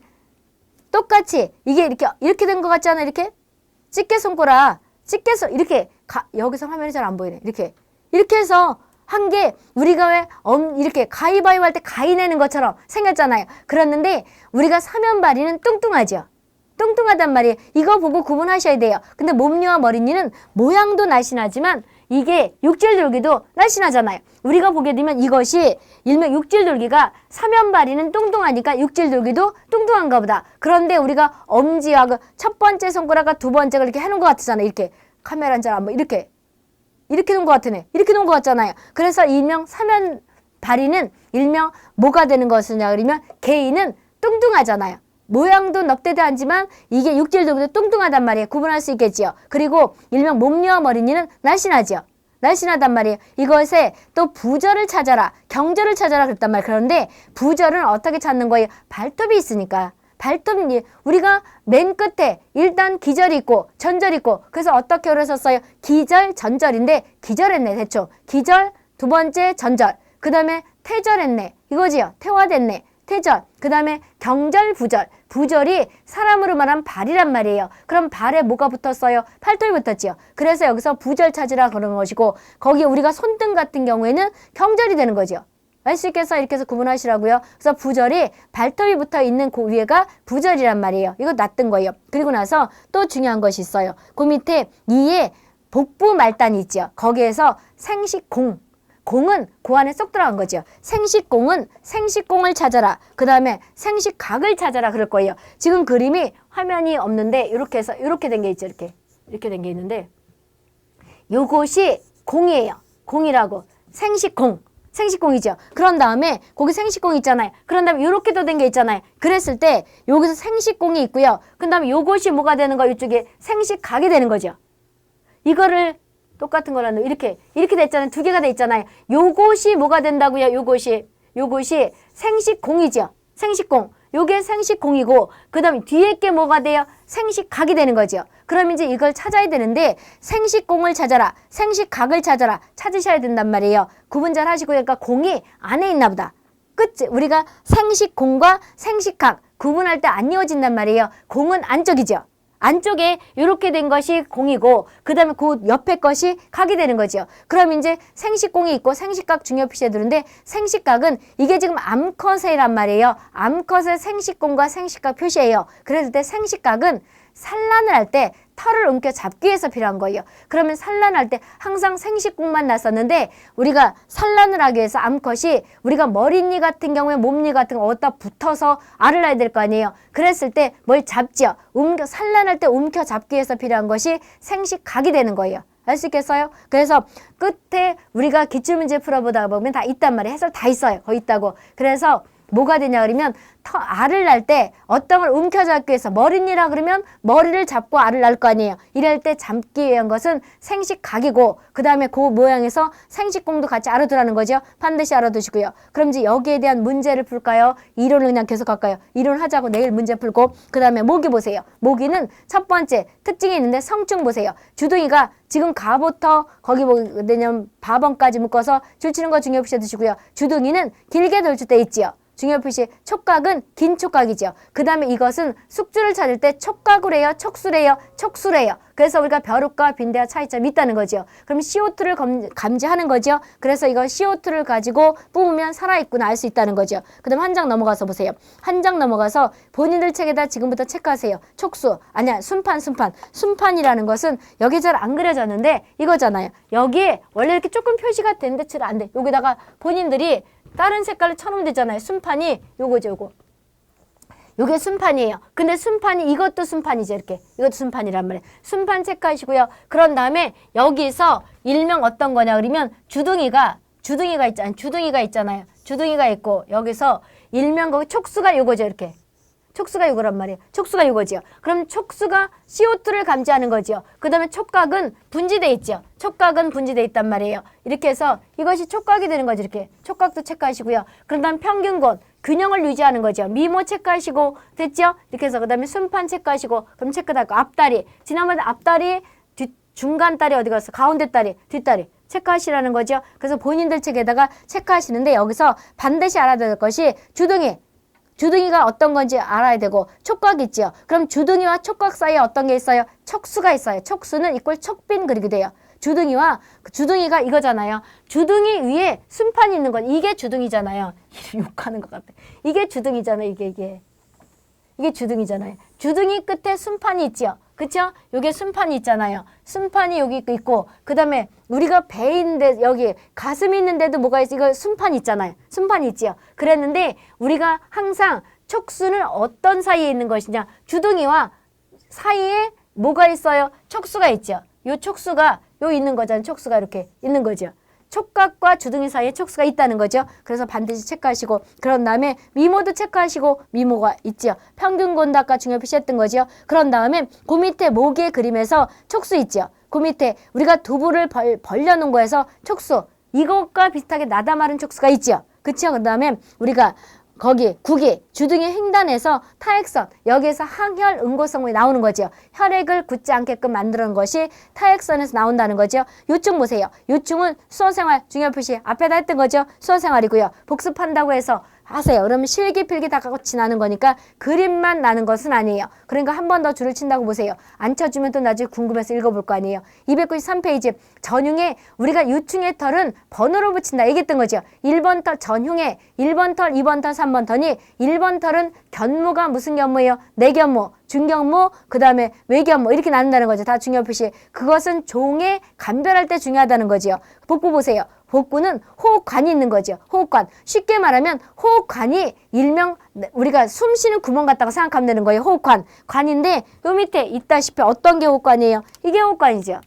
똑같이 이게 이렇게 된 것 같잖아. 이렇게 집게손가락 이렇게 여기서 화면이 잘 안 보이네. 이렇게 해서 한 게 우리가 왜 이렇게 가위바위보 할 때 가위 내는 것처럼 생겼잖아요. 그랬는데 우리가 사면발이는 뚱뚱하죠. 뚱뚱하단 말이에요. 이거 보고 구분하셔야 돼요. 근데 몸니와 머리니는 모양도 날씬하지만 이게 육질돌기도 날씬하잖아요. 우리가 보게 되면 이것이 일명 육질돌기가 사면발이는 뚱뚱하니까 육질돌기도 뚱뚱한가 보다. 그런데 우리가 엄지와 그 첫 번째 손가락과 두 번째가 이렇게 해놓은 것 같잖아요. 이렇게 카메라는 잘 안 보여. 이렇게 놓은 것 같으네. 이렇게 놓은 것 같잖아요. 그래서 일명 사면발이는 일명 뭐가 되는 것이냐 그러면 개인은 뚱뚱하잖아요. 모양도 넙대대하지만 이게 육질돌기도 뚱뚱하단 말이에요. 구분할 수 있겠지요. 그리고 일명 몸니와 머리니는 날씬하죠. 날씬하단 말이에요. 이것에 또 부절을 찾아라, 경절을 찾아라 그랬단 말이에요. 그런데 부절은 어떻게 찾는 거예요? 발톱이 있으니까. 발톱이 우리가 맨 끝에 일단 기절이 있고 전절이 있고 그래서 어떻게 그랬었어요? 기절, 전절인데 기절했네 대충. 기절, 두 번째 전절, 그 다음에 퇴절했네 이거지요. 퇴화됐네. 퇴절, 그 다음에 경절, 부절. 부절이 사람으로 말하면 발이란 말이에요. 그럼 발에 뭐가 붙었어요? 팔뚝이 붙었지요. 그래서 여기서 부절 찾으라 그런 것이고 거기 우리가 손등 같은 경우에는 경절이 되는 거죠. 알 수 있겠어? 이렇게 해서 구분하시라고요. 그래서 부절이 발톱이 붙어 있는 그 위에가 부절이란 말이에요. 이거 놨던 거예요. 그리고 나서 또 중요한 것이 있어요. 그 밑에 이에 복부 말단이 있죠. 거기에서 생식공. 공은 그 안에 쏙 들어간 거죠. 생식공은 생식공을 찾아라. 그 다음에 생식각을 찾아라 그럴 거예요. 지금 그림이 화면이 없는데 이렇게 해서 이렇게 된 게 있죠. 이렇게 된 게 있는데 요것이 공이에요. 공이라고. 생식공이죠. 그런 다음에 거기 생식공 있잖아요. 그런 다음에 이렇게 또 된 게 있잖아요. 그랬을 때 여기서 생식공이 있고요. 그 다음에 요것이 뭐가 되는 거 이쪽에 생식각이 되는 거죠. 이거를 똑같은 거라는 이렇게 됐잖아요. 두 개가 돼 있잖아요. 요것이 뭐가 된다고요? 요것이 생식공이죠. 생식공. 요게 생식공이고 그 다음에 뒤에 게 뭐가 돼요? 생식각이 되는 거죠. 그럼 이제 이걸 찾아야 되는데 생식공을 찾아라. 생식각을 찾아라. 찾으셔야 된단 말이에요. 구분 잘 하시고 그러니까 공이 안에 있나 보다. 그치? 우리가 생식공과 생식각 구분할 때 안 이어진단 말이에요. 공은 안쪽이죠. 안쪽에 이렇게 된 것이 공이고 그 다음에 그 옆에 것이 각이 되는 거죠. 그럼 이제 생식공이 있고 생식각 중요 표시해 두는데 생식각은 이게 지금 암컷이란 말이에요. 암컷의 생식공과 생식각 표시예요. 그랬을 때 생식각은 산란을 할 때 털을 움켜 잡기 위해서 필요한 거예요. 그러면 산란할 때 항상 생식공만 났었는데 우리가 산란을 하기 위해서 암컷이 우리가 머리니 같은 경우에 몸니 같은 거 어디다 붙어서 알을 낳아야 될 거 아니에요. 그랬을 때 뭘 잡죠. 산란할 때 움켜 잡기 위해서 필요한 것이 생식각이 되는 거예요. 알 수 있겠어요? 그래서 끝에 우리가 기출문제 풀어보다 보면 다 있단 말이에요. 해설 다 있어요. 거기 있다고. 그래서 뭐가 되냐 그러면 알을 낳을 때 어떤 걸 움켜잡기 위해서 머리니라 그러면 머리를 잡고 알을 낳을 거 아니에요. 이럴 때 잡기 위한 것은 생식각이고 그 다음에 그 모양에서 생식공도 같이 알아두라는 거죠. 반드시 알아두시고요. 그럼 이제 여기에 대한 문제를 풀까요? 이론을 그냥 계속 할까요? 이론 하자고 내일 문제 풀고 그 다음에 모기 보세요. 모기는 첫 번째 특징이 있는데 성충 보세요. 주둥이가 지금 가부터 거기 뭐냐면 바번까지 묶어서 줄치는 거 중요 표시해 두시고요. 주둥이는 길게 돌출 때 있지요. 중요 표시 촉각은 긴 촉각이죠. 그 다음에 이것은 숙주를 찾을 때 촉각을 해요? 촉수를 해요? 촉수를 해요. 그래서 우리가 벼룩과 빈대와 차이점이 있다는 거죠. 그럼 CO2를 감지하는 거죠. 그래서 이거 CO2를 가지고 뿜으면 살아있구나 알 수 있다는 거죠. 그 다음 한 장 넘어가서 보세요. 한 장 넘어가서 본인들 책에다 지금부터 체크하세요. 촉수, 아니야 순판이라는 것은 여기 잘 안 그려졌는데 이거잖아요. 여기에 원래 이렇게 조금 표시가 되는데 잘 안 돼. 여기다가 본인들이 다른 색깔을 쳐놓으면 되잖아요. 순판이 요거죠, 요거. 요게 순판이에요. 근데 순판이 이것도 순판이죠, 이렇게. 이것도 순판이란 말이에요. 순판 체크하시고요. 그런 다음에 여기서 일명 어떤 거냐 그러면 주둥이가 있잖아요. 주둥이가 있고 여기서 일명 거기 촉수가 요거죠. 이렇게. 촉수가 요거란 말이에요. 촉수가 요거죠. 그럼 촉수가 CO2를 감지하는 거죠. 그 다음에 촉각은 분지돼 있죠. 촉각은 분지돼 있단 말이에요. 이렇게 해서 이것이 촉각이 되는 거죠. 이렇게. 촉각도 체크하시고요. 그런 다음 평균곤, 균형을 유지하는 거죠. 미모 체크하시고 됐죠? 이렇게 해서 그 다음에 순판 체크하시고 그럼 체크하고 앞다리. 지난번에 앞다리, 중간 다리 어디 갔어? 가운데 다리, 뒷다리. 체크하시라는 거죠. 그래서 본인들 책에다가 체크하시는데 여기서 반드시 알아야 될 것이 주둥이. 주둥이가 어떤 건지 알아야 되고 촉각 있죠. 그럼 주둥이와 촉각 사이에 어떤 게 있어요? 촉수가 있어요. 촉수는 이꼴 촉빈 그리게 돼요. 주둥이와 주둥이가 이거잖아요. 주둥이 위에 순판이 있는 건 이게 주둥이잖아요. 욕하는 것 같아. 이게 주둥이잖아요. 이게 주둥이잖아요. 주둥이 끝에 순판이 있죠. 그쵸? 요게 순판이 있잖아요. 순판이 여기 있고 그 다음에 우리가 배인데 여기 가슴이 있는데도 뭐가 있어? 이거 순판이 있잖아요. 순판이 있지요. 그랬는데 우리가 항상 촉수는 어떤 사이에 있는 것이냐? 주둥이와 사이에 뭐가 있어요? 촉수가 있죠. 요 촉수가 요 있는 거잖아요. 촉수가 이렇게 있는 거죠. 촉각과 주둥이 사이에 촉수가 있다는 거죠. 그래서 반드시 체크하시고 그런 다음에 미모도 체크하시고 미모가 있죠. 평균곤도 아까 중요 표시했던 거죠. 그런 다음에 그 밑에 목의 그림에서 촉수 있죠. 그 밑에 우리가 두부를 벌려놓은 거에서 촉수 이것과 비슷하게 나다마른 촉수가 있죠. 그쵸? 그 다음에 우리가 거기 구기 주둥이 횡단에서 타액선 여기에서 항혈 응고성분이 나오는 거죠. 혈액을 굳지 않게끔 만드는 것이 타액선에서 나온다는 거죠. 요충 보세요. 요충은 수어생활 중요 표시 앞에다 했던 거죠. 수어생활이고요. 복습한다고 해서 하세요. 그러면 실기필기 다 같이 나는 거니까 그림만 나는 것은 아니에요. 그러니까 한 번 더 줄을 친다고 보세요. 안 쳐주면 또 나중에 궁금해서 읽어볼 거 아니에요. 293페이지 전흉에 우리가 유충의 털은 번호로 붙인다 얘기했던 거죠. 1번 털 전흉에 1번 털, 2번 털, 3번 털이 1번 털은 견모가 무슨 견모예요? 내견모, 중견모, 그 다음에 외견모 이렇게 나눈다는 거죠. 다 중요 표시. 그것은 종에 감별할 때 중요하다는 거지요. 복부 보세요. 복부는 호흡관이 있는 거죠. 호흡관. 쉽게 말하면 호흡관이 일명 우리가 숨 쉬는 구멍 같다고 생각하면 되는 거예요. 호흡관. 관인데 요 밑에 있다시피 어떤 게 호흡관이에요? 이게 호흡관이죠.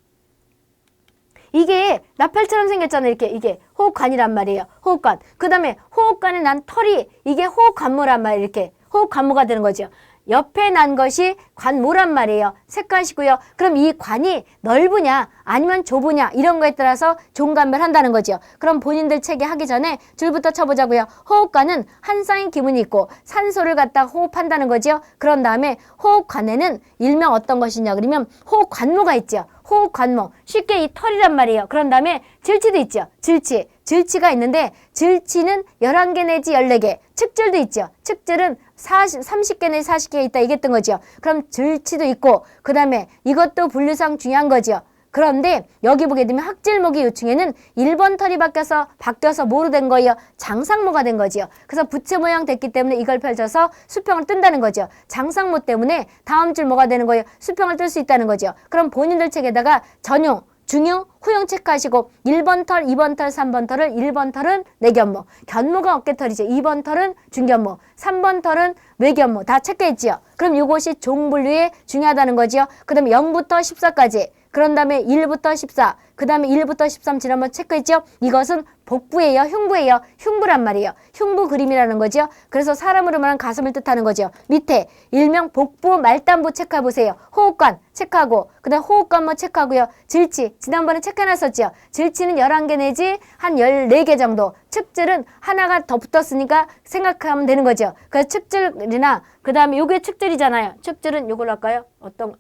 이게 나팔처럼 생겼잖아요. 이렇게 이게 호흡관이란 말이에요. 호흡관. 그 다음에 호흡관에 난 털이 이게 호흡관모란 말이에요. 이렇게 호흡관모가 되는 거죠. 옆에 난 것이 관모란 말이에요. 색깔이고요. 그럼 이 관이 넓으냐 아니면 좁으냐 이런 거에 따라서 종감별한다는 거죠. 그럼 본인들 책에 하기 전에 줄부터 쳐보자고요. 호흡관은 한 쌍의 기문이 있고 산소를 갖다 호흡한다는 거죠. 그런 다음에 호흡관에는 일명 어떤 것이냐 그러면 호흡관모가 있죠. 호흡관모. 쉽게 이 털이란 말이에요. 그런 다음에 질치도 있죠. 질치. 질치가 있는데 질치는 11개 내지 14개. 측질도 있죠. 측질은 30개 내지 40개 있다 얘기했던 거죠. 그럼 질치도 있고 그 다음에 이것도 분류상 중요한 거죠. 그런데 여기 보게 되면 학질목의 요충에는 1번 털이 바뀌어서 뭐로 된 거예요? 장상모가 된 거죠. 그래서 부채 모양 됐기 때문에 이걸 펼쳐서 수평을 뜬다는 거죠. 장상모 때문에 다음 줄 뭐가 되는 거예요? 수평을 뜰 수 있다는 거죠. 그럼 본인들 책에다가 전용, 중용, 후용 체크하시고 1번 털, 2번 털, 3번 털을 1번 털은 내견모, 견모가 어깨털이죠. 2번 털은 중견모, 3번 털은 외견모 다 체크했지요. 그럼 이것이 종분류에 중요하다는 거지요. 그 다음에 0부터 14까지 그런 다음에 1부터 14, 그 다음에 1부터 13 지난번 체크했죠? 이것은 복부예요? 흉부예요? 흉부란 말이에요. 흉부 그림이라는 거죠. 그래서 사람으로 말하는 가슴을 뜻하는 거죠. 밑에 일명 복부 말단부 체크해보세요. 호흡관 체크하고 그 다음 호흡관모 체크하고요. 질치 지난번에 체크해놨었죠. 질치는 11개 내지 한 14개 정도. 측질은 하나가 더 붙었으니까 생각하면 되는 거죠. 그래서 측질이나 그 다음에 요게 측질이잖아요. 측질은 요걸로 할까요?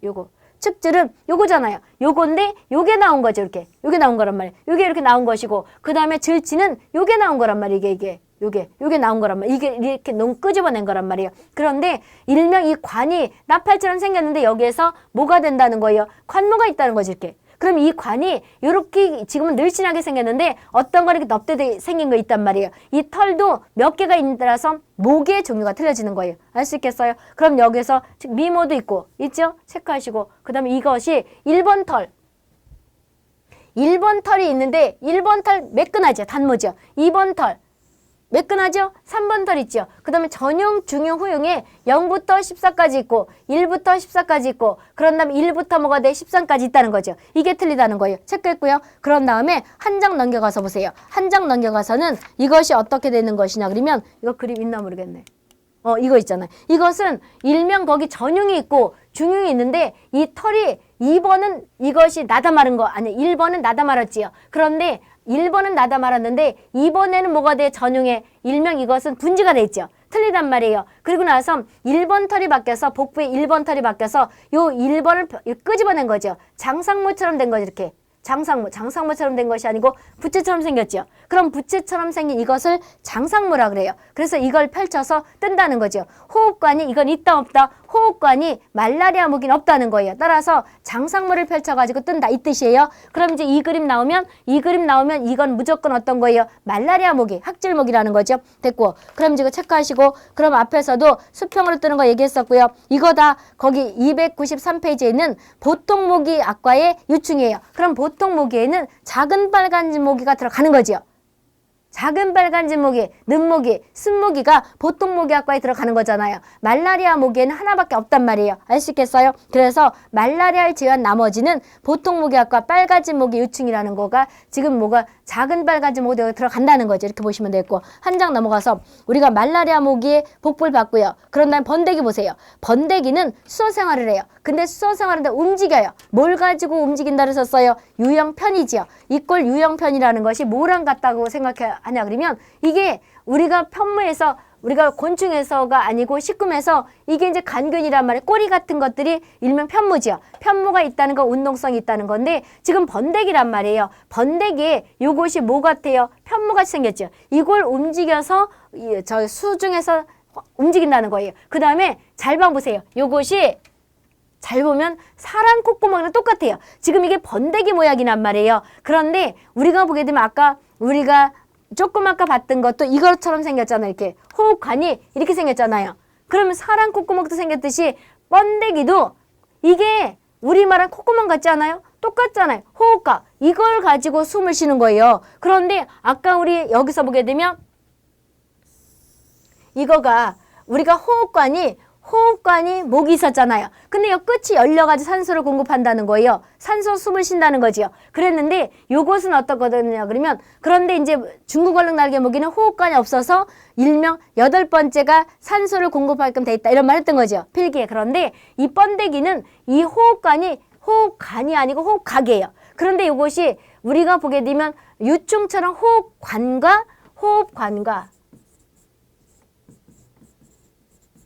요거. 측질은 요거잖아요. 요건데 요게 나온 거죠. 이렇게. 요게 나온 거란 말이에요. 요게 이렇게 나온 것이고 그 다음에 질치는 요게 나온 거란 말이에요. 요게 나온 거란 말이에요. 이게 이렇게 너무 끄집어낸 거란 말이에요. 그런데 일명 이 관이 나팔처럼 생겼는데 여기에서 뭐가 된다는 거예요? 관모가 있다는 거죠. 이렇게. 그럼 이 관이 이렇게 지금은 늘씬하게 생겼는데 어떤 거 이렇게 넙대대 생긴 거 있단 말이에요. 이 털도 몇 개가 있는 따라서 목의 종류가 틀려지는 거예요. 알 수 있겠어요? 그럼 여기서 미모도 있고 있죠? 체크하시고 그 다음에 이것이 1번 털. 1번 털이 있는데 1번 털 매끈하죠. 단모죠. 2번 털. 매끈하죠? 3번 털 있죠? 그 다음에 전용, 중용, 후용에 0부터 14까지 있고 1부터 14까지 있고 그런 다음에 1부터 뭐가 돼? 13까지 있다는 거죠. 이게 틀리다는 거예요. 체크했고요. 그런 다음에 한 장 넘겨가서 보세요. 한 장 넘겨가서는 이것이 어떻게 되는 것이냐 그러면 이거 그림 있나 모르겠네. 이거 있잖아요. 이것은 일명 거기 전용이 있고 중용이 있는데 이 털이 2번은 이것이 나다 마른 거 아니 1번은 나다 말았지요. 그런데 1번은 나다 말았는데 2번에는 뭐가 돼? 전용에 일명 이것은 분지가 돼 있죠. 틀리단 말이에요. 그리고 나서 1번 털이 바뀌어서 복부에 1번 털이 바뀌어서 요 1번을 끄집어낸 거죠. 장상모처럼 된 거죠. 이렇게. 장상모처럼 된 것이 아니고 부채처럼 생겼죠. 그럼 부채처럼 생긴 이것을 장상모라 그래요. 그래서 이걸 펼쳐서 뜬다는 거죠. 호흡관이 이건 있다 없다. 호흡관이 말라리아 모기는 없다는 거예요. 따라서 장상모를 펼쳐가지고 뜬다 이 뜻이에요. 그럼 이제 이 그림 나오면 이건 무조건 어떤 거예요? 말라리아 모기, 학질 모기라는 거죠. 됐고 그럼 이제 이거 체크하시고 그럼 앞에서도 수평으로 뜨는 거 얘기했었고요. 이거 다 거기 293페이지에 있는 보통 모기 악과의 유충이에요. 그럼 보통 모기에는 작은 빨간진 모기가 들어가는 거지요. 작은 빨간진 모기, 늑모기, 순모기가 보통 모기학과에 들어가는 거잖아요. 말라리아 모기에는 하나밖에 없단 말이에요. 알 수 있겠어요? 그래서 말라리아를 제외한 나머지는 보통 모기학과 빨간진 모기 유충이라는 거가 지금 뭐가 작은 빨간진 모기가 들어간다는 거죠. 이렇게 보시면 되겠고 한 장 넘어가서 우리가 말라리아 모기의 복부를 봤고요. 그런 다음에 번데기 보세요. 번데기는 수소 생활을 해요. 근데 수소 생활인데 움직여요. 뭘 가지고 움직인다를 썼어요? 유형편이지요. 이꼴 유형편이라는 것이 뭐랑 같다고 생각하냐 그러면 이게 우리가 편무에서 우리가 곤충에서가 아니고 식금에서 이게 이제 간균이란 말이에요. 꼬리 같은 것들이 일명 편무지요. 편무가 있다는 건 운동성이 있다는 건데 지금 번데기란 말이에요. 번데기에 요것이 뭐 같아요? 편무같이 생겼죠. 이걸 움직여서 저 수중에서 움직인다는 거예요. 그 다음에 잘 봐보세요. 요것이 잘 보면 사람 콧구멍이랑 똑같아요. 지금 이게 번데기 모양이란 말이에요. 그런데 우리가 보게 되면 아까 우리가 조금 아까 봤던 것도 이것처럼 생겼잖아요. 이렇게 호흡관이 이렇게 생겼잖아요. 그러면 사람 콧구멍도 생겼듯이 번데기도 이게 우리말한 콧구멍 같지 않아요? 똑같잖아요. 호흡관 이걸 가지고 숨을 쉬는 거예요. 그런데 아까 우리 여기서 보게 되면 이거가 우리가 호흡관이 목이 있었잖아요. 근데 이 끝이 열려가지고 산소를 공급한다는 거예요. 산소 숨을 쉰다는 거지요. 그랬는데 요것은 어떻거든요. 그러면 그런데 이제 중국 얼룩 날개 모기는 호흡관이 없어서 일명 8번째가 산소를 공급하게끔 돼 있다. 이런 말 했던 거죠. 필기에. 그런데 이 번데기는 이 호흡관이 아니고 호흡각이에요. 그런데 이것이 우리가 보게 되면 유충처럼 호흡관과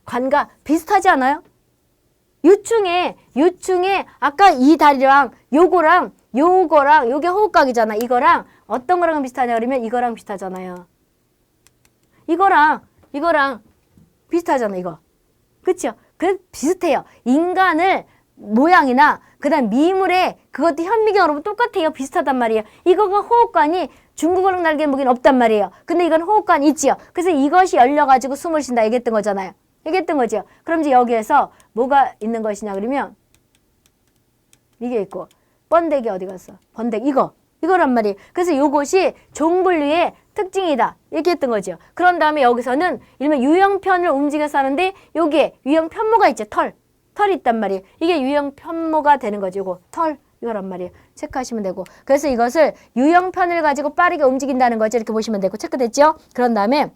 관과 비슷하지 않아요? 유충에 아까 이 다리랑 요거랑 요게 호흡각이잖아. 이거랑 어떤 거랑 비슷하냐 그러면 이거랑 비슷하잖아요. 이거랑 비슷하잖아. 이거. 그쵸? 그 비슷해요. 인간을 모양이나 그다음 미물에 그것도 현미경으로 똑같아요. 비슷하단 말이에요. 이거가 호흡관이 중국 얼룩 날개 모기는 없단 말이에요. 근데 이건 호흡관이 있지요. 그래서 이것이 열려가지고 숨을 쉰다 얘기했던 거잖아요. 얘기했던 거죠. 그럼 이제 여기에서 뭐가 있는 것이냐 그러면 이게 있고 번데기 어디 갔어? 번데기 이거란 말이에요. 그래서 요것이 종분류의 특징이다 얘기했던 거죠. 그런 다음에 여기서는 일명 유형편을 움직여서 하는데 여기에 유형편모가 있죠. 털이 있단 말이에요. 이게 유형편모가 되는 거죠. 요거 털 이거란 말이에요. 체크하시면 되고 그래서 이것을 유형편을 가지고 빠르게 움직인다는 거죠. 이렇게 보시면 되고 체크됐죠? 그런 다음에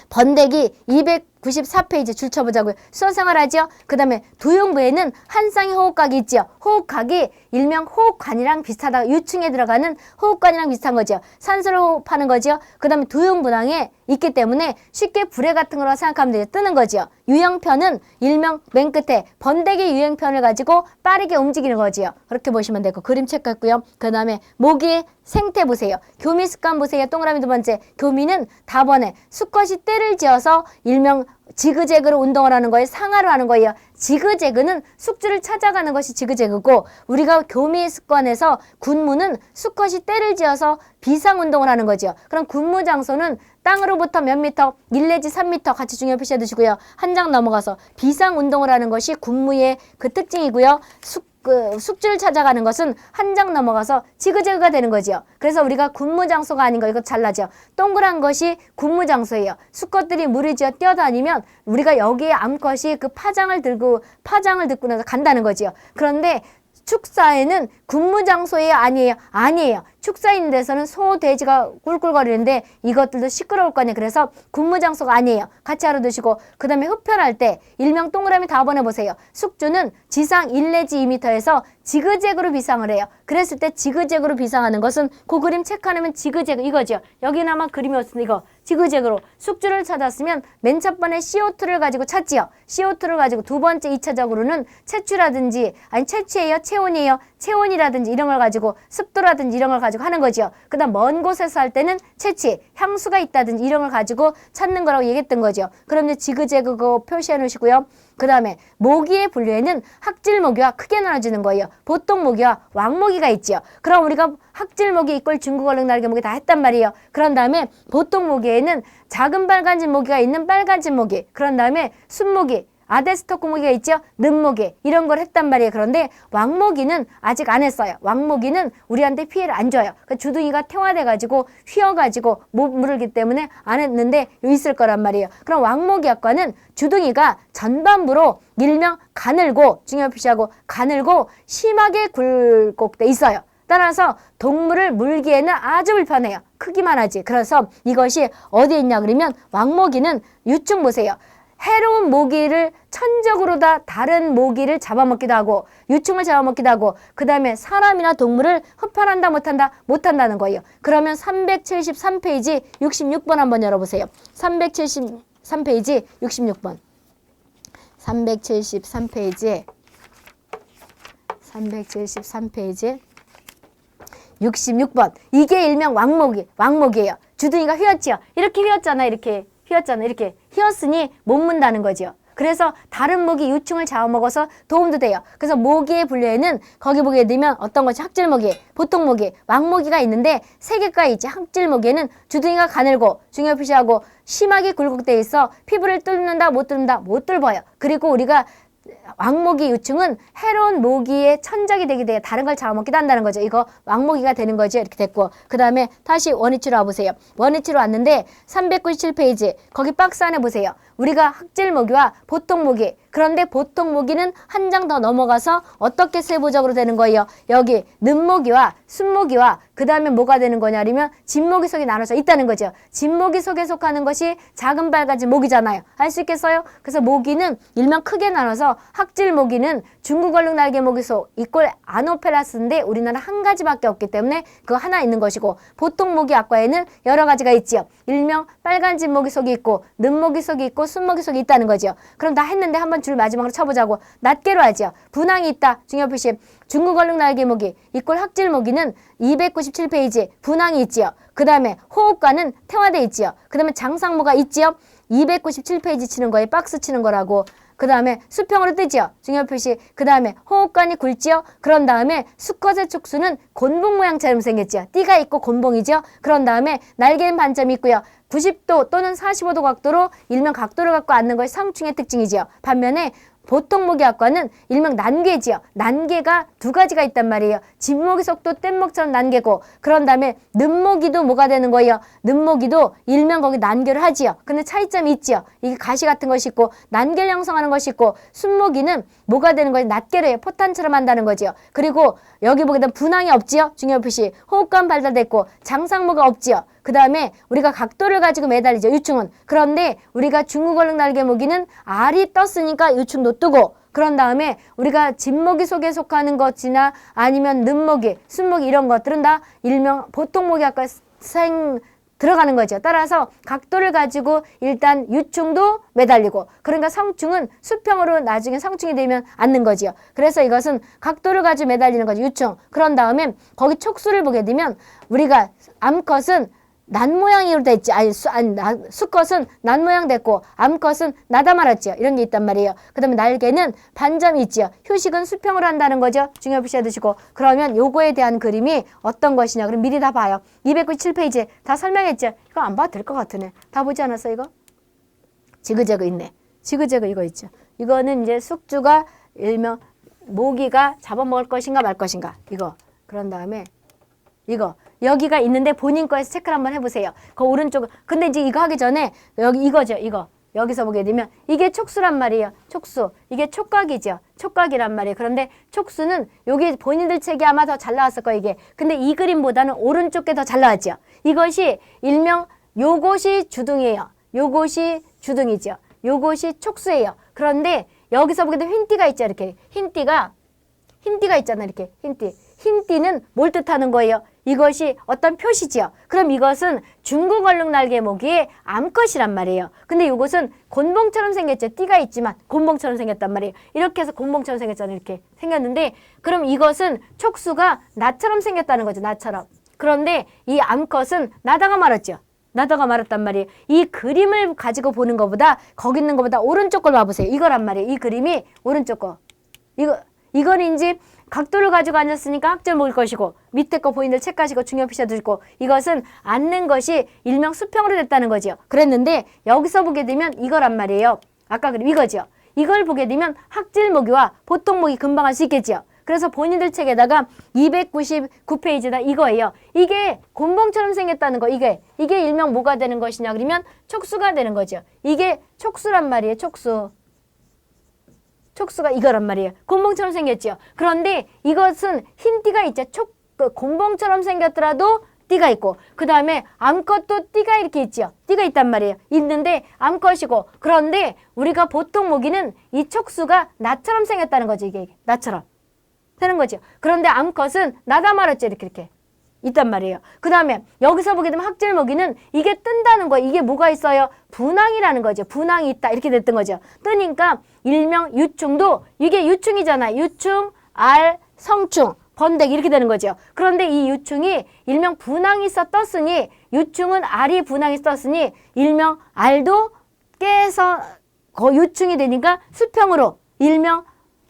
번데기 294페이지 줄 쳐보자고요. 수소생활하죠? 그 다음에 두흉부에는 한 쌍의 호흡각이 있죠. 호흡각이 일명 호흡관이랑 비슷하다. 유충에 들어가는 호흡관이랑 비슷한 거죠. 산소를 호흡하는 거죠. 그 다음에 두흉분항에 있기 때문에 쉽게 불에 같은 거라고 생각하면 되죠. 뜨는 거죠. 유형편은 일명 맨 끝에 번데기 유형편을 가지고 빠르게 움직이는 거지요. 그렇게 보시면 되고 그림 체크했고요. 그 다음에 모기의 생태 보세요. 교미 습관 보세요. 동그라미 두 번째. 교미는 다번에 수컷이 떼를 지어서 일명 지그재그로 운동을 하는 거예요. 상하로 하는 거예요. 지그재그는 숙주를 찾아가는 것이 지그재그고 우리가 교미 습관에서 군무는 수컷이 떼를 지어서 비상운동을 하는 거죠. 그럼 군무 장소는 땅으로부터 몇 미터, 1 내지 3미터 같이 중요 표시해 두시고요. 한 장 넘어가서 비상운동을 하는 것이 군무의 그 특징이고요. 그 숙주를 찾아가는 것은 한 장 넘어가서 지그재그가 되는 거죠. 그래서 우리가 군무장소가 아닌 거 이거 잘나죠. 동그란 것이 군무장소예요. 수컷들이 무리 지어 뛰어다니면 우리가 여기에 암컷이 그 파장을 듣고 나서 간다는 거지요. 그런데 축사에는 군무장소예요? 아니에요? 아니에요. 축사 있는 데서는 소, 돼지가 꿀꿀거리는데 이것들도 시끄러울 거네. 그래서 군무장소가 아니에요. 같이 알아두시고 그 다음에 흡혈할 때 일명 동그라미 다 보내보세요. 숙주는 지상 1 내지 2m에서 지그재그로 비상을 해요. 그랬을 때 지그재그로 비상하는 것은 그 그림 체크하면 지그재그 이거죠. 여기는 아마 그림이 없으면 이거 지그재그로 숙주를 찾았으면 맨 첫 번에 CO2를 가지고 찾지요. CO2를 가지고 두 번째 2차적으로는 채취라든지 아니 채취예요? 체온이에요? 체온이라든지 이런 걸 가지고 습도라든지 이런 걸 가지고 하는 거죠. 그 다음 먼 곳에서 할 때는 채취, 향수가 있다든지 이런 걸 가지고 찾는 거라고 얘기했던 거죠. 그럼 이제 지그재그 그거 표시해 놓으시고요. 그 다음에 모기의 분류에는 학질 모기와 크게 나눠지는 거예요. 보통 모기와 왕모기가 있지요. 그럼 우리가 학질 모기 이꼴 중국 얼룩 날개 모기 다 했단 말이에요. 그런 다음에 보통 모기에는 작은 빨간짓 모기가 있는 빨간짓 모기, 그런 다음에 순모기, 아데스토크 모기가 있죠. 늠모기 이런 걸 했단 말이에요. 그런데 왕모기는 아직 안 했어요. 왕모기는 우리한테 피해를 안 줘요. 그러니까 주둥이가 태화돼가지고 휘어가지고 못 물기 때문에 안 했는데 있을 거란 말이에요. 그럼 왕모기학과는 주둥이가 전반부로 일명 가늘고 중요 표시하고 가늘고 심하게 굴곡돼 있어요. 따라서 동물을 물기에는 아주 불편해요. 크기만 하지. 그래서 이것이 어디에 있냐 그러면 왕모기는 유충 보세요. 해로운 모기를 천적으로 다 다른 모기를 잡아먹기도 하고 유충을 잡아먹기도 하고 그 다음에 사람이나 동물을 흡혈한다 못한다? 못한다는 거예요. 그러면 373페이지 66번 한번 열어보세요. 373페이지 66번 373페이지에 66번 이게 일명 왕모기예요. 주둥이가 휘었지요. 이렇게 휘었잖아. 이렇게 휘었으니 못 문다는 거죠. 그래서 다른 모기 유충을 잡아먹어서 도움도 돼요. 그래서 모기의 분류에는 거기 보게 되면 어떤 것이 학질모기, 보통모기, 왕모기가 있는데 세 개가 있지. 학질모기에는 주둥이가 가늘고 중요 표시하고 심하게 굴곡되어 있어 피부를 뚫는다 못 뚫는다 못 뚫어요. 그리고 우리가 왕모기 유충은 해로운 모기의 천적이 되게 돼요. 다른 걸 잡아먹기도 한다는 거죠. 이거 왕모기가 되는 거죠. 이렇게 됐고 그 다음에 다시 원위치로 와보세요. 원위치로 왔는데 397페이지 거기 박스 안에 보세요. 우리가 학질모기와 보통모기, 그런데 보통모기는 한 장 더 넘어가서 어떻게 세부적으로 되는 거예요? 여기 늠모기와 순모기와 그 다음에 뭐가 되는 거냐면 진모기 속에 나눠져 있다는 거죠. 진모기 속에 속하는 것이 작은 빨간짓 모기잖아요. 알 수 있겠어요? 그래서 모기는 일명 크게 나눠서 학질모기는 중국 얼룩 날개 모기 속 이꼴 아노펠라스인데 우리나라 한 가지밖에 없기 때문에 그거 하나 있는 것이고 보통모기 학과에는 여러 가지가 있지요. 일명 빨간짓 모기 속이 있고 늠모기 속이 있고 순모기 속이 있다는 거죠. 그럼 다 했는데 한번 줄 마지막으로 쳐보자고. 낱개로 하죠. 분황이 있다. 중요 표시. 중국 얼룩 날개 모기 이꼴 학질 모기는 297페이지 분황이 있지요. 그 다음에 호흡관은 태화돼 있지요. 그 다음에 장상모가 있지요. 297페이지 치는 거에 박스 치는 거라고. 그 다음에 수평으로 뜨지요. 중요 표시. 그 다음에 호흡관이 굵지요. 그런 다음에 수컷의 촉수는 곤봉 모양처럼 생겼지요. 띠가 있고 곤봉이죠. 그런 다음에 날개는 반점이 있고요. 90도 또는 45도 각도로 일명 각도를 갖고 앉는 것이 성충의 특징이지요. 반면에 보통모기학과는 일명 난개지요. 난개가 두 가지가 있단 말이에요. 진모기 속도 뗏목처럼 난개고 그런 다음에 늠모기도 뭐가 되는 거예요? 늠모기도 일명 거기 난개를 하지요. 근데 차이점이 있지요. 이게 가시 같은 것이 있고 난개를 형성하는 것이 있고 순모기는 뭐가 되는 거예요? 낱개를 해요. 포탄처럼 한다는 거지요. 그리고 여기 보게 되면 분황이 없지요. 중요 표시. 호흡관 발달됐고 장상모가 없지요. 그 다음에 우리가 각도를 가지고 매달리죠. 유충은. 그런데 우리가 중국 얼룩 날개 모기는 알이 떴으니까 유충도 뜨고 그런 다음에 우리가 진모기 속에 속하는 것이나 아니면 늠모기, 순모기 이런 것들은 다 일명 보통모기 학과에 들어가는 거죠. 따라서 각도를 가지고 일단 유충도 매달리고 그러니까 성충은 수평으로 나중에 성충이 되면 앉는 거지요. 그래서 이것은 각도를 가지고 매달리는 거죠. 유충. 그런 다음에 거기 촉수를 보게 되면 우리가 암컷은 난 모양으로 돼 있지. 수컷은 난 모양 됐고 암컷은 나다 말았죠. 이런 게 있단 말이에요. 그 다음에 날개는 반점이 있지요. 휴식은 수평으로 한다는 거죠. 중요 표시해 두시고 그러면 요거에 대한 그림이 어떤 것이냐. 그럼 미리 다 봐요. 297페이지 다 설명했죠. 이거 안 봐도 될 것 같으네. 다 보지 않았어 이거? 지그재그 있네. 지그재그 이거 있죠. 이거는 이제 숙주가 일명 모기가 잡아먹을 것인가 말 것인가 이거. 그런 다음에 이거 여기가 있는데 본인 거에서 체크를 한번 해보세요. 그 오른쪽. 근데 이제 이거 하기 전에 여기 이거죠. 이거 여기서 보게 되면 이게 촉수란 말이에요. 촉수. 이게 촉각이죠. 촉각이란 말이에요. 그런데 촉수는 여기 본인들 책이 아마 더 잘 나왔을 거예요. 이게. 근데 이 그림보다는 오른쪽 게 더 잘 나왔죠. 이것이 일명 요것이 주둥이에요. 요것이 주둥이죠. 요것이 촉수예요. 그런데 여기서 보게 되면 흰띠가 있죠. 이렇게 흰띠가 있잖아. 이렇게 흰띠. 흰띠는 뭘 뜻하는 거예요? 이것이 어떤 표시지요. 그럼 이것은 중국 얼룩 날개 모기의 암컷이란 말이에요. 근데 이것은 곤봉처럼 생겼죠. 띠가 있지만 곤봉처럼 생겼단 말이에요. 이렇게 해서 곤봉처럼 생겼잖아요. 이렇게 생겼는데 그럼 이것은 촉수가 나처럼 생겼다는 거죠. 나처럼. 그런데 이 암컷은 나다가 말았죠. 나다가 말았단 말이에요. 이 그림을 가지고 보는 것보다 거기 있는 것보다 오른쪽 걸 봐보세요. 이거란 말이에요. 이 그림이 오른쪽 거. 이건인지 각도를 가지고 앉았으니까 학절 먹을 것이고 밑에 거 보이는 책 가지고 중요 피셔도 있고 이것은 앉는 것이 일명 수평으로 됐다는 거죠. 그랬는데 여기서 보게 되면 이거란 말이에요. 아까 그림 이거죠. 이걸 보게 되면 학질 모기와 보통 모기 금방 할 수 있겠죠. 그래서 본인들 책에다가 299페이지다 이거예요. 이게 곤봉처럼 생겼다는 거. 이게 일명 뭐가 되는 것이냐 그러면 촉수가 되는 거죠. 이게 촉수란 말이에요. 촉수가 이거란 말이에요. 곤봉처럼 생겼죠. 그런데 이것은 흰띠가 있죠. 곤봉처럼 생겼더라도 띠가 있고 그 다음에 암컷도 띠가 이렇게 있죠. 띠가 있단 말이에요. 있는데 암컷이고 그런데 우리가 보통 모기는 이 촉수가 나처럼 생겼다는 거죠. 이게 나처럼 되는 거죠. 그런데 암컷은 나다 말았죠. 이렇게 있단 말이에요. 그 다음에 여기서 보게 되면 학질 모기는 이게 뜬다는 거예요. 이게 뭐가 있어요? 분황이라는 거죠. 분황이 있다. 이렇게 됐던 거죠. 뜨니까 일명 유충도 이게 유충이잖아. 유충, 알, 성충, 번데기 이렇게 되는 거죠. 그런데 이 유충이 일명 분황이 떴으니 유충은 알이 분황이 떴으니 일명 알도 깨서 유충이 되니까 수평으로 일명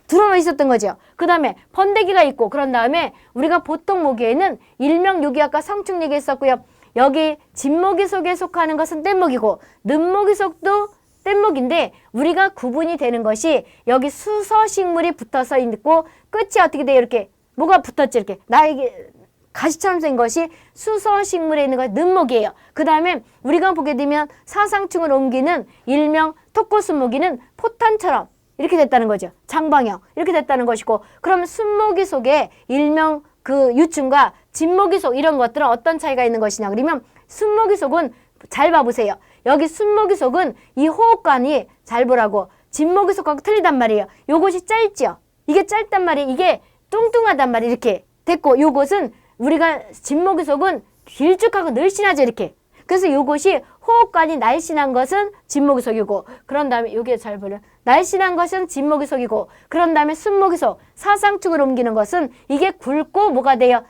드러나 있었던 거죠. 그 다음에 번데기가 있고 그런 다음에 우리가 보통 모기에는 일명 여기 아까 성충 얘기했었고요. 여기 진모기 속에 속하는 것은 뗏목이고 늠모기 속도 뗏목인데 우리가 구분이 되는 것이 여기 수서식물이 붙어서 있고 끝이 어떻게 돼요? 이렇게 뭐가 붙었지 이렇게 나에게 가시처럼 생긴 것이 수서식물에 있는 것이 늠목이에요. 그 다음에 우리가 보게 되면 사상충을 옮기는 일명 토코순모기는 포탄처럼 이렇게 됐다는 거죠. 장방형 이렇게 됐다는 것이고 그러면 순모기 속에 일명 그 유충과 진모기 속 이런 것들은 어떤 차이가 있는 것이냐 그러면 순모기 속은 잘 봐보세요. 여기 순모기 속은 이 호흡관이 잘 보라고 진모기 속하고 틀리단 말이에요. 요것이 짧죠. 이게 짧단 말이에요. 이게 뚱뚱하단 말이에요. 이렇게 됐고 요것은 우리가 진모기 속은 길쭉하고 늘씬하죠. 이렇게. 그래서 요것이 호흡관이 날씬한 것은 진모기 속이고 그런 다음에 요게 잘 보려 날씬한 것은 진모기 속이고 그런 다음에 순모기 속 사상축을 옮기는 것은 이게 굵고 뭐가 돼요?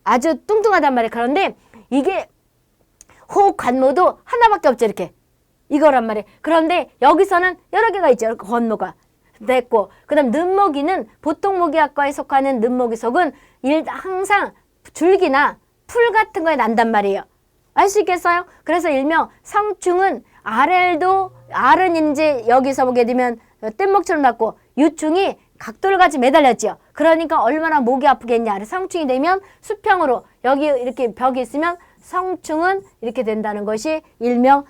아주 뚱뚱하단 말이에요. 그런데 이게 호흡 관모도 하나밖에 없죠. 이렇게 이거란 말이에요. 그런데 여기서는 여러 개가 있죠. 관모가 됐고 그 다음 늠모기는 보통 모기학과에 속하는 늠모기 속은 항상 줄기나 풀 같은 거에 난단 말이에요. 알 수 있겠어요? 그래서 일명 성충은 알은 이제 여기서 보게 되면 뗏목처럼 났고 유충이 각도를 가지고 매달렸죠. 그러니까 얼마나 목이 아프겠냐. 성충이 되면 수평으로 여기 이렇게 벽이 있으면 성충은 이렇게 된다는 것이 일명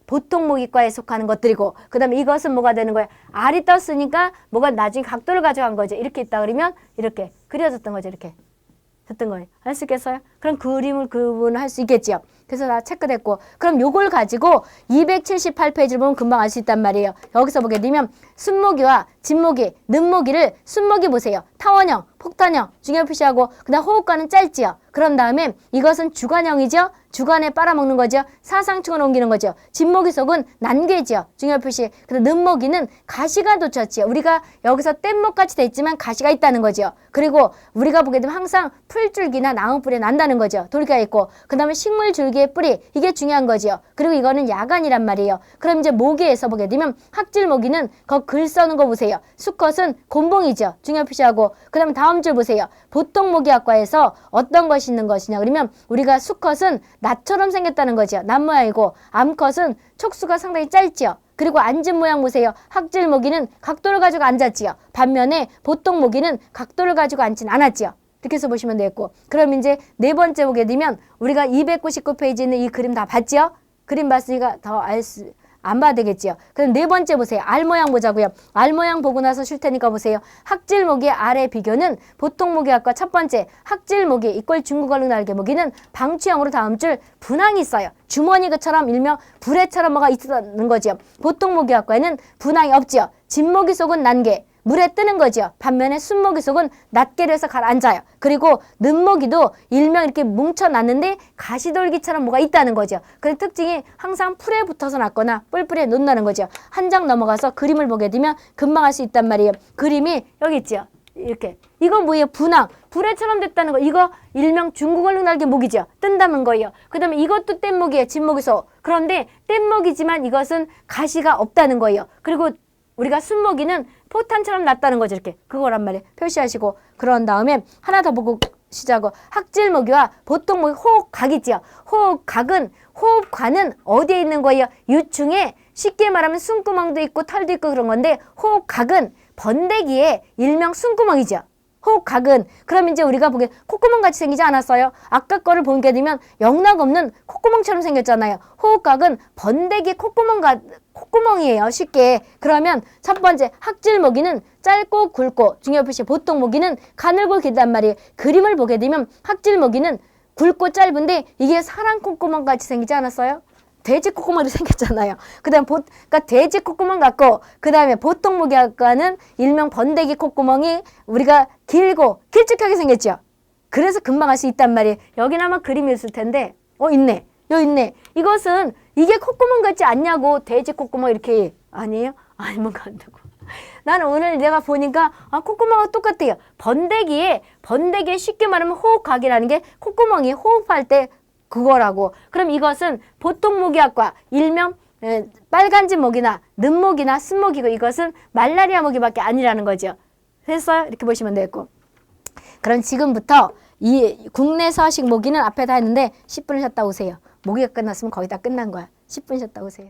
보통 모기과에 속하는 것들이고 그 다음에 이것은 뭐가 되는 거예요? 알이 떴으니까 뭐가 나중에 각도를 가져간 거죠. 이렇게 있다 그러면 이렇게 그려졌던 거죠. 이렇게 됐던 거예요. 알 수 있겠어요? 그럼 그림을 구분할 수 있겠죠. 그래서 다 체크됐고 그럼 요걸 가지고 278페이지를 보면 금방 알 수 있단 말이에요. 여기서 보게 되면 순모기와 진모기, 늠모기를 순모기 보세요. 타원형, 폭탄형 중요 표시하고 그 다음 호흡관은 짧지요. 그런 다음에 이것은 주관형이죠. 주관에 빨아먹는 거죠. 사상충을 옮기는 거죠. 진모기 속은 난개죠. 중요 표시. 근데 늠모기는 가시가 돋쳤지요. 우리가 여기서 뗏목같이 돼 있지만 가시가 있다는 거죠. 그리고 우리가 보게 되면 항상 풀줄기나 나무뿌리에 난다는 거죠. 돌기가 있고 그 다음에 식물 줄기의 뿌리 이게 중요한 거죠. 그리고 이거는 야간이란 말이에요. 그럼 이제 모기에서 보게 되면 학질 모기는 거 글 써는 거 보세요. 수컷은 곤봉이죠. 중요 표시하고 그 다음에 다음 줄 보세요. 보통 모기학과에서 어떤 것이 있는 것이냐 그러면 우리가 수컷은 낫처럼 생겼다는 거죠. 낫 모양이고 암컷은 촉수가 상당히 짧죠. 그리고 앉은 모양 보세요. 학질 모기는 각도를 가지고 앉았지요. 반면에 보통 모기는 각도를 가지고 앉진 않았지요. 이렇게 해서 보시면 되겠고, 그럼 이제 네 번째 보게 되면 우리가 299페이지에 있는 이 그림 다 봤지요? 그림 봤으니까 더 안 봐도 되겠지요. 그럼 네 번째 보세요. 알 모양 보자고요. 알 모양 보고 나서 쉴 테니까 보세요. 학질 모기의 알의 비교는 보통 모기학과 첫 번째 학질 모기 이꼴 중국 얼룩 날개 모기는 방추형으로 다음 줄 분항이 있어요. 주머니 그처럼 일명 불에처럼 뭐가 있다는 거죠. 보통 모기학과에는 분항이 없지요. 진모기 속은 난개, 물에 뜨는 거죠. 반면에 순모기 속은 낱개로 해서 가라앉아요. 그리고 는모기도 일명 이렇게 뭉쳐놨는데 가시돌기처럼 뭐가 있다는 거죠. 그 특징이 항상 풀에 붙어서 났거나 뿔뿔이에 놓는다는 거죠. 한 장 넘어가서 그림을 보게 되면 금방 알 수 있단 말이에요. 그림이 여기 있죠. 이렇게. 이거 뭐예요? 분황. 불에처럼 됐다는 거. 이거 일명 중국 얼룩 날개 모기죠. 뜬다는 거예요. 그 다음에 이것도 뗏모기예요. 진모기소. 그런데 뗏모기지만 이것은 가시가 없다는 거예요. 그리고 우리가 순모기는 포탄처럼 났다는 거죠. 이렇게. 그거란 말이에요. 표시하시고. 그런 다음에 하나 더 보고 시작하고. 학질모기와 보통 모기 호흡각 있지요. 호흡관은 어디에 있는 거예요? 유충에 쉽게 말하면 숨구멍도 있고 털도 있고 그런 건데 호흡각은 번데기의 일명 숨구멍이죠. 호흡각은 그럼 이제 우리가 보기에 콧구멍 같이 생기지 않았어요? 아까 거를 보게 되면 영락없는 콧구멍처럼 생겼잖아요. 호흡각은 번데기 콧구멍이에요. 쉽게. 그러면 첫 번째 학질모기는 짧고 굵고 중요 표시 보통 모기는 가늘고 길단 말이에요. 그림을 보게 되면 학질모기는 굵고 짧은데 이게 사람 콧구멍 같이 생기지 않았어요? 돼지 콧구멍이 생겼잖아요. 그러니까 돼지 콧구멍 같고, 그 다음에 보통 모기학과는 일명 번데기 콧구멍이 우리가 길고 길쭉하게 생겼죠. 그래서 금방 알 수 있단 말이에요. 여기는 아마 그림이 있을 텐데, 있네. 여기 있네. 이것은 이게 콧구멍 같지 않냐고. 돼지 콧구멍 이렇게. 아니에요? 아니면 안 되고. 나는 오늘 내가 보니까 콧구멍하고 똑같아요. 번데기에 쉽게 말하면 호흡각이라는 게 콧구멍이 호흡할 때 그거라고. 그럼 이것은 보통 모기학과 일명 빨간지 모기나 는모기나 순모기고 이것은 말라리아 모기밖에 아니라는 거죠. 됐어요? 이렇게 보시면 되겠고. 그럼 지금부터 이 국내 서식 모기는 앞에 다 했는데 10분 쉬었다 오세요. 모기가 끝났으면 거의 다 끝난 거야. 10분 쉬었다 오세요.